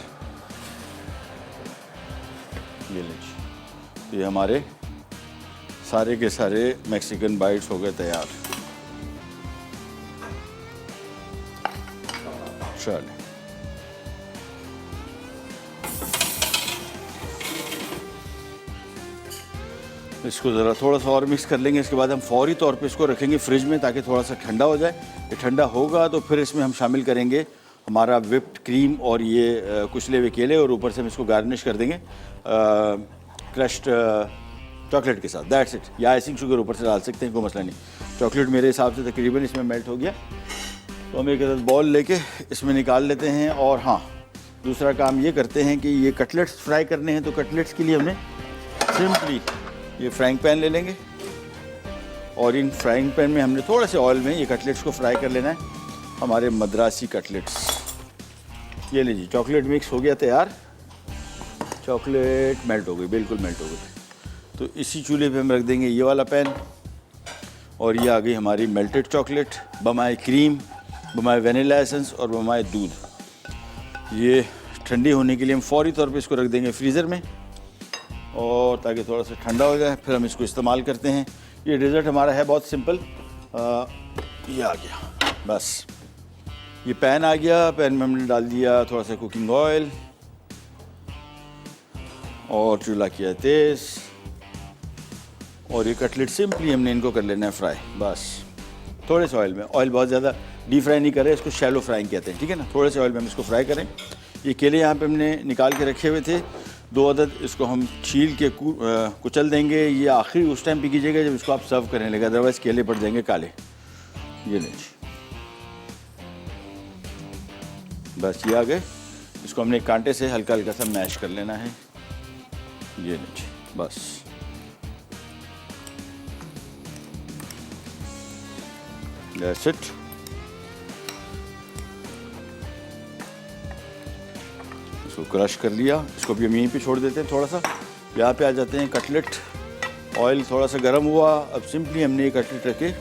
ये लीजिए, तो ये हमारे सारे के सारे मैक्सिकन बाइट्स हो गए तैयार। चलिए, इसको ज़रा थोड़ा सा और मिक्स कर लेंगे। इसके बाद हम फौरी तौर पे इसको रखेंगे फ्रिज में ताकि थोड़ा सा ठंडा हो जाए। ये ठंडा होगा तो फिर इसमें हम शामिल करेंगे हमारा व्हिप्ड क्रीम और ये कुचले हुए केले, और ऊपर से हम इसको गार्निश कर देंगे क्रश्ड चॉकलेट के साथ। That's it. या आइसिंग शुगर ऊपर से डाल सकते हैं, कोई मसला नहीं। चॉकलेट मेरे हिसाब से तकरीबन इसमें मेल्ट हो गया, तो हम एक बॉल लेके इसमें निकाल लेते हैं। और हाँ, दूसरा काम ये करते हैं कि ये कटलेट्स फ्राई करने हैं, तो कटलेट्स के लिए हमने सिंपली ये फ्राइंग पैन ले लेंगे और इन फ्राइंग पैन में हमने थोड़ा से ऑयल में ये कटलेट्स को फ्राई कर लेना है, हमारे मद्रासी कटलेट्स। ये लीजिए, चॉकलेट मिक्स हो गया तैयार, चॉकलेट मेल्ट हो गई, बिल्कुल मेल्ट हो गई। तो इसी चूल्हे पे हम रख देंगे ये वाला पैन, और ये आ गई हमारी मेल्टेड चॉकलेट बमाए क्रीम, बमाए वनीला एसेंस और बमाए दूध। ये ठंडी होने के लिए हम फौरी तौर पे इसको रख देंगे फ्रीज़र में, और ताकि थोड़ा सा ठंडा हो जाए, फिर हम इसको इस्तेमाल करते हैं। ये डेज़र्ट हमारा है बहुत सिंपल। ये आ गया, बस ये पैन आ गया। पैन में हमने डाल दिया थोड़ा सा कुकिंग ऑयल और चूल्हा किया तेज़। और ये कटलेट सिंपली हमने इनको कर लेना है फ्राई, बस थोड़े से ऑयल में। ऑयल बहुत ज़्यादा डीप फ्राई नहीं करें, इसको शैलो फ्राइंग कहते हैं, ठीक है ना। थोड़े से ऑयल में हम इसको फ्राई करें। ये केले यहाँ पे हमने निकाल के रखे हुए थे 2 अदद, इसको हम छील के कुचल देंगे। ये आखिरी उस टाइम पे कीजिएगा जब इसको आप सर्व करने लगे, अदरवाइज़ केले पड़ जाएंगे काले। ये लीजिए, बस ये आ गए। इसको हमने कांटे से हल्का हल्का सा मैश कर लेना है। ये लीजिए, बस दैट्स इट। इसको क्रश कर लिया, इसको भी हम यहीं पे छोड़ देते हैं थोड़ा सा। यहाँ पे आ जाते हैं कटलेट। ऑयल थोड़ा सा गर्म हुआ, अब सिंपली हमने ये कटलेट रखे,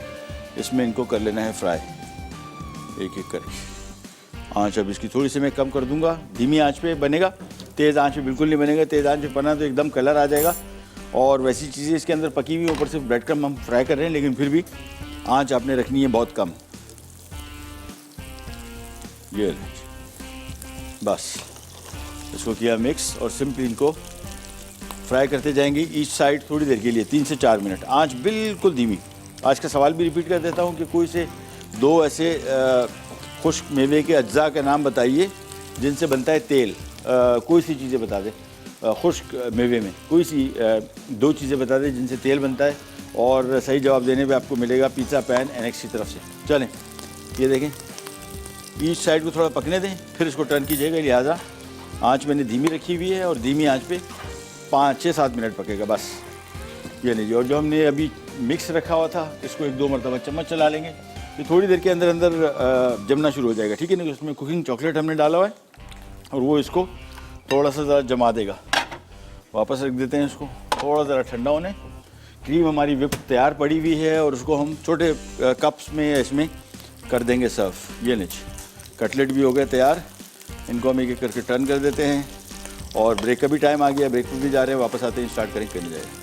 इसमें इनको कर लेना है फ्राई एक एक करके। आँच अब इसकी थोड़ी सी मैं कम कर दूंगा, धीमी आंच पे बनेगा, तेज़ आंच पे बिल्कुल नहीं बनेगा। तेज़ आंच पे बना तो एकदम कलर आ जाएगा और वैसी चीज़ें इसके अंदर पकी हुई, ऊपर से ब्रेड क्रम्ब हम फ्राई कर रहे हैं, लेकिन फिर भी आंच आपने रखनी है बहुत कम। ये बस इसको किया मिक्स और सिंपली इनको फ्राई करते जाएंगे ईच साइड थोड़ी देर के लिए, 3 से 4 मिनट, आंच बिल्कुल धीमी। आज का सवाल भी रिपीट कर देता हूँ कि कोई से 2 ऐसे खुश्क मेवे के अज्जा का नाम बताइए जिनसे बनता है तेल। कोई सी चीज़ें बता दें, खुश्क मेवे में कोई सी 2 चीज़ें बता दें जिनसे तेल बनता है, और सही जवाब देने पे आपको मिलेगा पिज़्ज़ा पैन एनेक्स की तरफ से। चलें, ये देखें, ईच साइड को थोड़ा पकने दें, फिर इसको टर्न कीजिएगा। लिहाजा आंच मैंने धीमी रखी हुई है और धीमी आंच पे 5-6-7 मिनट पकेगा, बस ये लीजिए। और जो हमने अभी मिक्स रखा हुआ था, इसको 1-2 मरतबा चम्मच चला लेंगे, ये थोड़ी देर के अंदर अंदर जमना शुरू हो जाएगा, ठीक है ना। उसमें कुकिंग चॉकलेट हमने डाला हुआ है और वो इसको थोड़ा सा ज़रा जमा देगा। वापस रख देते हैं इसको थोड़ा ज़रा ठंडा होने। क्रीम हमारी विप तैयार पड़ी हुई है और उसको हम छोटे कप्स में इसमें कर देंगे सर्व। ये लीजिए, कटलेट भी हो गए तैयार। इनको हम एक एक करके टर्न कर देते हैं और ब्रेक का भी टाइम आ गया, ब्रेक पर भी जा रहे हैं, वापस आते हैं, स्टार्ट करें, करने जाएगा।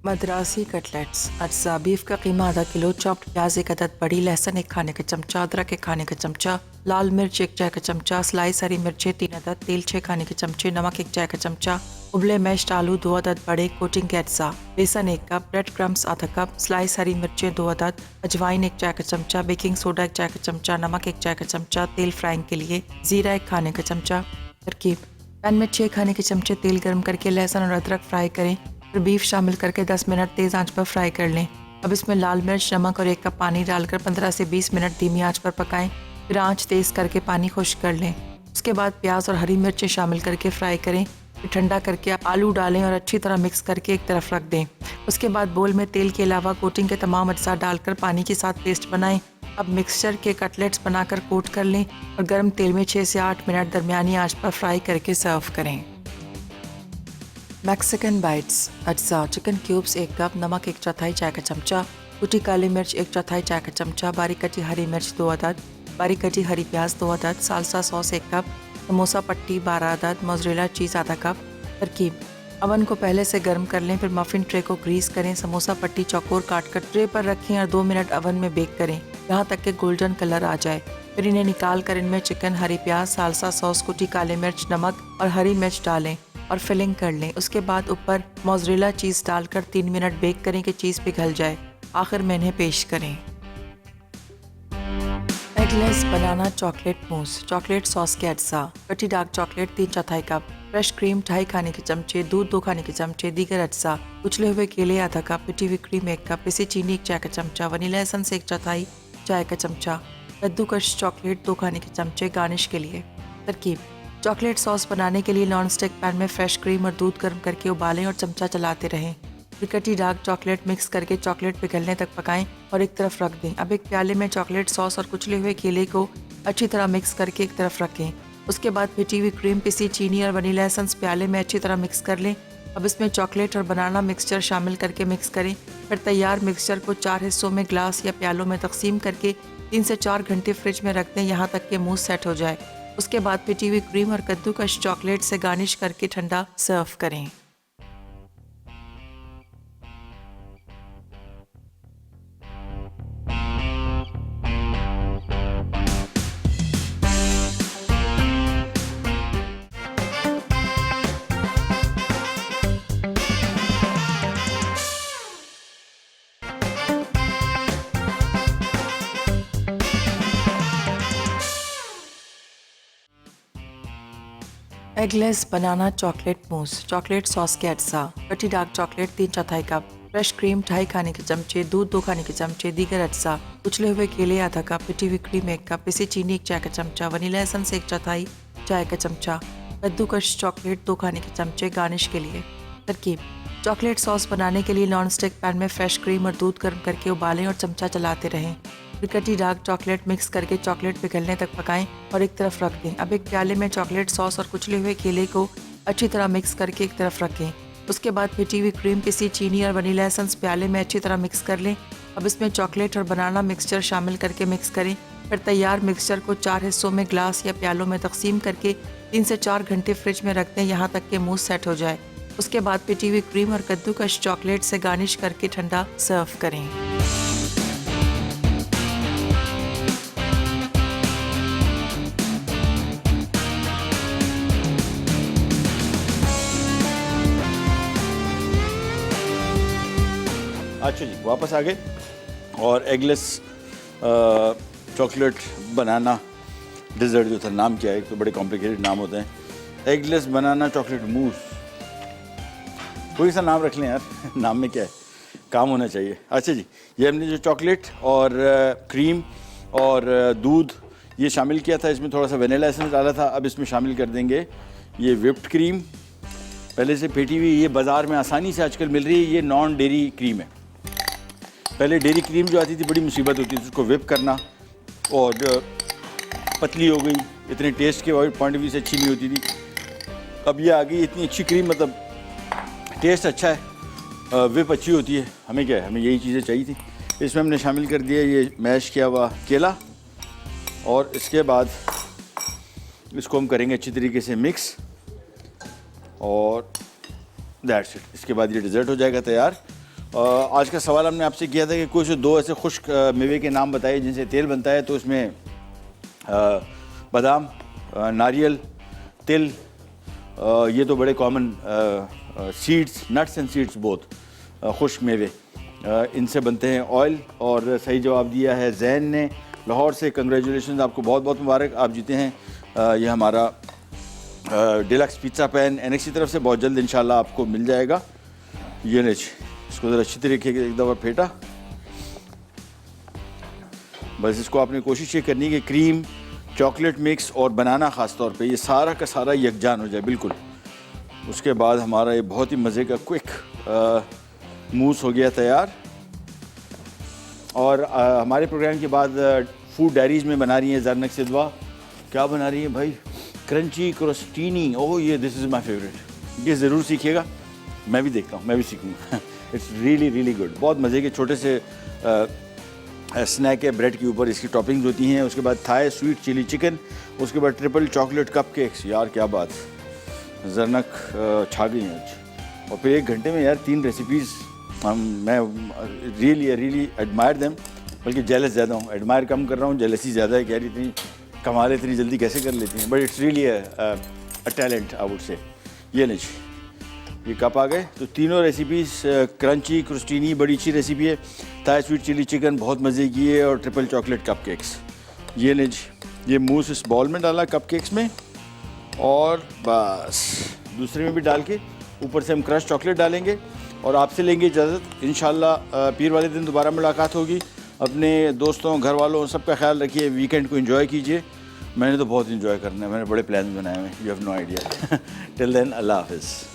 मद्रासी कटलेट्स। अज्जा बीफ का कीमा आधा किलो, चॉप्ड प्याज 1 अदद, बड़ी लहसुन 1 खाने का चमचा, अदरक 1 खाने का चमचा, लाल मिर्च 1 चाय का चमचा, स्लाइस हरी मिर्चें 3 अदद, तेल 6 खाने के चमचे, नमक 1 चाय का चमचा, उबले मैश्ड आलू 2 अदद बड़े, कोटिंग के अज्जा, बेसन 1 कप, ब्रेड क्रम्स आधा कप, स्लाइस हरी मिर्चें 2 अदद, अजवाइन 1 चाय का चमचा, बेकिंग सोडा 1 चाय का चमचा, नमक 1 चाय का चमचा, तेल फ्राइंग के लिए, जीरा 1 खाने का चमचा। तरकीब: पैन में 6 खाने के चमचे तेल गर्म करके लहसुन और अदरक फ्राई करें, फिर बीफ शामिल करके 10 मिनट तेज़ आंच पर फ्राई कर लें। अब इसमें लाल मिर्च, नमक और 1 कप पानी डालकर 15 से 20 मिनट धीमी आंच पर पकाएं, फिर आंच तेज़ करके पानी खुश्क कर लें। उसके बाद प्याज और हरी मिर्चें शामिल करके फ्राई करें, फिर ठंडा करके आलू डालें और अच्छी तरह मिक्स करके एक तरफ रख दें। उसके बाद बोल में तेल के अलावा कोटिंग के तमाम अज्जा डालकर पानी के साथ पेस्ट बनाएं। अब मिक्सचर के कटलेट्स बनाकर कोट कर लें और गर्म तेल में 6 से 8 मिनट दरमियानी आंच पर फ्राई करके सर्व करें। Mexican bytes. अज्जा: चिकन क्यूब्स 1 कप, नमक 1/4 चाय का चमचा, कुटी काली मिर्च 1/4 चाय का चमचा, बारीक कटी हरी मिर्च 2 अदद, बारीक कटी हरी प्याज 2 अदद, सालसा सॉस 1 कप, समोसा पट्टी 12 अदद, मोज़रेला चीज़ आधा कप। तरकीब: अवन को पहले से गर्म कर लें, फिर मफ़िन ट्रे को ग्रीस करें, समोसा पट्टी चौकोर काट कर ट्रे पर रखें और 2 मिनट अवन में बेक करें यहाँ तक कि गोल्डन कलर आ जाए। फिर इन्हें निकाल कर इनमें चिकन, हरी प्याज, सालसा सॉस, कुटी काली मिर्च, नमक और हरी मिर्च डालें और फिलिंग कर लें। उसके बाद ऊपर मोज़रेला चीज़ डालकर 3 मिनट बेक करें कि चीज़ पिघल जाए। आखिर में इन्हें पेश करें। एगलेस बनाना चॉकलेट मूस। चॉकलेट सॉस के अज्जा: कटी dark chocolate 3/4 cup, fresh cream 2.5 खाने के चमचे, दूध 2 खाने के चमचे, दीगर अज्जा: कुचले हुए केले आधा कप, पिटी हुई क्रीम 1 कप, पिसी चीनी 1 चाय का चमचा, वनीला एसेंस 1/4 चाय का चमचा, कद्दूकश चॉकलेट 2 खाने के चमचे गार्निश के लिए। तरकीब: चॉकलेट सॉस बनाने के लिए नॉन स्टिक पैन में फ्रेश क्रीम और दूध गर्म करके उबालें और चमचा चलाते रहें। फिर कटी डार्क चॉकलेट मिक्स करके चॉकलेट पिघलने तक पकाएं और एक तरफ रख दें। अब एक प्याले में चॉकलेट सॉस और कुचले हुए केले को अच्छी तरह मिक्स करके एक तरफ रखें। उसके बाद पिटी हुई क्रीम, पिसी चीनी और वनीला एसेंस प्याले में अच्छी तरह मिक्स कर लें। अब इसमें चॉकलेट और बनाना मिक्सचर शामिल करके मिक्स करें। फिर तैयार मिक्सचर को 4 हिस्सों में ग्लास या प्यालों में तकसीम करके 3 से 4 घंटे फ्रिज में रख दें यहाँ तक कि मूस सेट हो जाए। उसके बाद पिटी हुई क्रीम और कद्दूकश चॉकलेट से गार्निश करके ठंडा सर्व करें। एगलेस बनाना चॉकलेट मूस, चॉकलेट सॉस के अज्जा, कटी dark chocolate 3/4 cup, fresh cream 2.5 खाने के चमचे, दूध 2 खाने के चमचे, दीगर अज्जा, उछले हुए केले आधा कप, पिटी हुई क्रीम 1 कप, पिसी चीनी 1 चाय का चमचा, वनीला एसेंस 1/4 चाय का चमचा, कद्दूकश चॉकलेट 2 खाने के चमचे। गार्निश के लिए तरकीब: चॉकलेट सॉस बनाने के लिए नॉन स्टिक पैन में फ्रेश क्रीम और दूध गर्म करके उबालें और चमचा चलाते रहें। फिर कटी डार्क चॉकलेट मिक्स करके चॉकलेट पिघलने तक पकाएं और एक तरफ रख दें। अब एक प्याले में चॉकलेट सॉस और कुचले हुए केले को अच्छी तरह मिक्स करके एक तरफ रखें। उसके बाद पिटी हुई क्रीम, पिसी चीनी और वनीला एसेंस प्याले में अच्छी तरह मिक्स कर लें। अब इसमें चॉकलेट और बनाना मिक्सचर शामिल करके मिक्स करें। फिर तैयार मिक्सचर को 4 हिस्सों में ग्लास या प्यालों में तकसीम करके 3 से 4 घंटे फ्रिज में रख दें, यहाँ तक कि मूस सेट हो जाए। उसके बाद पिटी हुई क्रीम और कद्दूकश चॉकलेट से गार्निश करके ठंडा सर्व करें। अच्छा जी, वापस आ गए और एगलेस चॉकलेट बनाना डिज़र्ट जो था, नाम क्या है, एक तो बड़े कॉम्प्लिकेटेड नाम होते हैं। एगलेस बनाना चॉकलेट मूस, कोई सा नाम रख लें यार, नाम में क्या है, काम होना चाहिए। अच्छा जी, ये हमने जो चॉकलेट और क्रीम और दूध ये शामिल किया था, इसमें थोड़ा सा वनीला एसेंस डाला था। अब इसमें शामिल कर देंगे ये विप्ड क्रीम, पहले से फेंटी हुई, ये बाज़ार में आसानी से आजकल मिल रही है। ये नॉन डेयरी क्रीम है। पहले डेयरी क्रीम जो आती थी बड़ी मुसीबत होती थी उसको विप करना, और पतली हो गई, इतने टेस्ट के पॉइंट ऑफ व्यू से अच्छी नहीं होती थी। अब ये आ गई इतनी अच्छी क्रीम, मतलब टेस्ट अच्छा है, विप अच्छी होती है। हमें क्या है, हमें यही चीज़ें चाहिए थी। इसमें हमने शामिल कर दिया ये मैश किया हुआ केला, और इसके बाद इसको हम करेंगे अच्छी तरीके से मिक्स, और दैट्स इट। इसके बाद ये डिज़र्ट हो जाएगा तैयार। आज का सवाल हमने आपसे किया था कि कुछ 2 ऐसे खुश्क मेवे के नाम बताइए जिनसे तेल बनता है, तो इसमें बादाम, नारियल, तिल, ये तो बड़े common seeds, nuts and seeds both, खुश्क मेवे, इनसे बनते हैं ऑयल। और सही जवाब दिया है जैन ने लाहौर से। कंग्रेचुलेशन, आपको बहुत बहुत मुबारक, आप जीते हैं ये हमारा डिलक्स पिज़्ज़ा पैन एनएक्स की तरफ से। बहुत जल्द इंशाल्लाह आपको मिल जाएगा। ये नहीं, इसको ज़रा अच्छी तरीके से एक दफ़ा फेंटा, बस इसको आपने कोशिश ये करनी है कि क्रीम, चॉकलेट मिक्स और बनाना ख़ास तौर पे ये सारा का सारा यकजान हो जाए बिल्कुल। उसके बाद हमारा ये बहुत ही मज़े का क्विक मूस हो गया तैयार। और हमारे प्रोग्राम के बाद फूड डायरीज़ में बना रही हैं ज़रनक सिद्वा। क्या बना रही हैं भाई? क्रंची क्रोस्टीनी। ओह, ये दिस इज़ माय फेवरेट, ये ज़रूर सीखिएगा। मैं भी देखता हूँ, मैं भी सीखूँगा। It's really really good. बहुत मज़े के छोटे से स्नैक है, ब्रेड के ऊपर इसकी टॉपिंग्स होती हैं। उसके बाद थाई स्वीट चिली चिकन, उसके बाद ट्रिपल चॉकलेट कप केक्स। यार क्या बात, ज़रनक छा गई आज। और फिर 1 घंटे में यार 3 रेसिपीज़। मैं रियली एडमायर देम, बल्कि जेलस ज़्यादा हूँ। एडमायर कम कर रहा हूँ, जेलसी ज़्यादा है। कह रही इतनी कमाल इतनी जल्दी कैसे कर लेती हैं, but it's really a talent I would say. ये नहीं, ये कप आ गए। तो तीनों रेसिपीज़, क्रंची क्रोस्टीनी बड़ी अच्छी रेसिपी है, थाई स्वीट चिली चिकन बहुत मज़े की है, और ट्रिपल चॉकलेट कप केक्स। ये नहीं, ये मूस इस बॉल में डाला कप केक्स में, और बस दूसरे में भी डाल के ऊपर से हम क्रश चॉकलेट डालेंगे। और आपसे लेंगे इजाज़त। इंशाल्लाह पीर वाले दिन दोबारा मुलाकात होगी। अपने दोस्तों, घर वालों, सबका ख्याल रखिए। वीकेंड को एंजॉय कीजिए। मैंने तो बहुत एंजॉय करना है, मैंने बड़े प्लान बनाए हुए हैं, you have no idea. Till then, अल्लाह हाफ़िज़।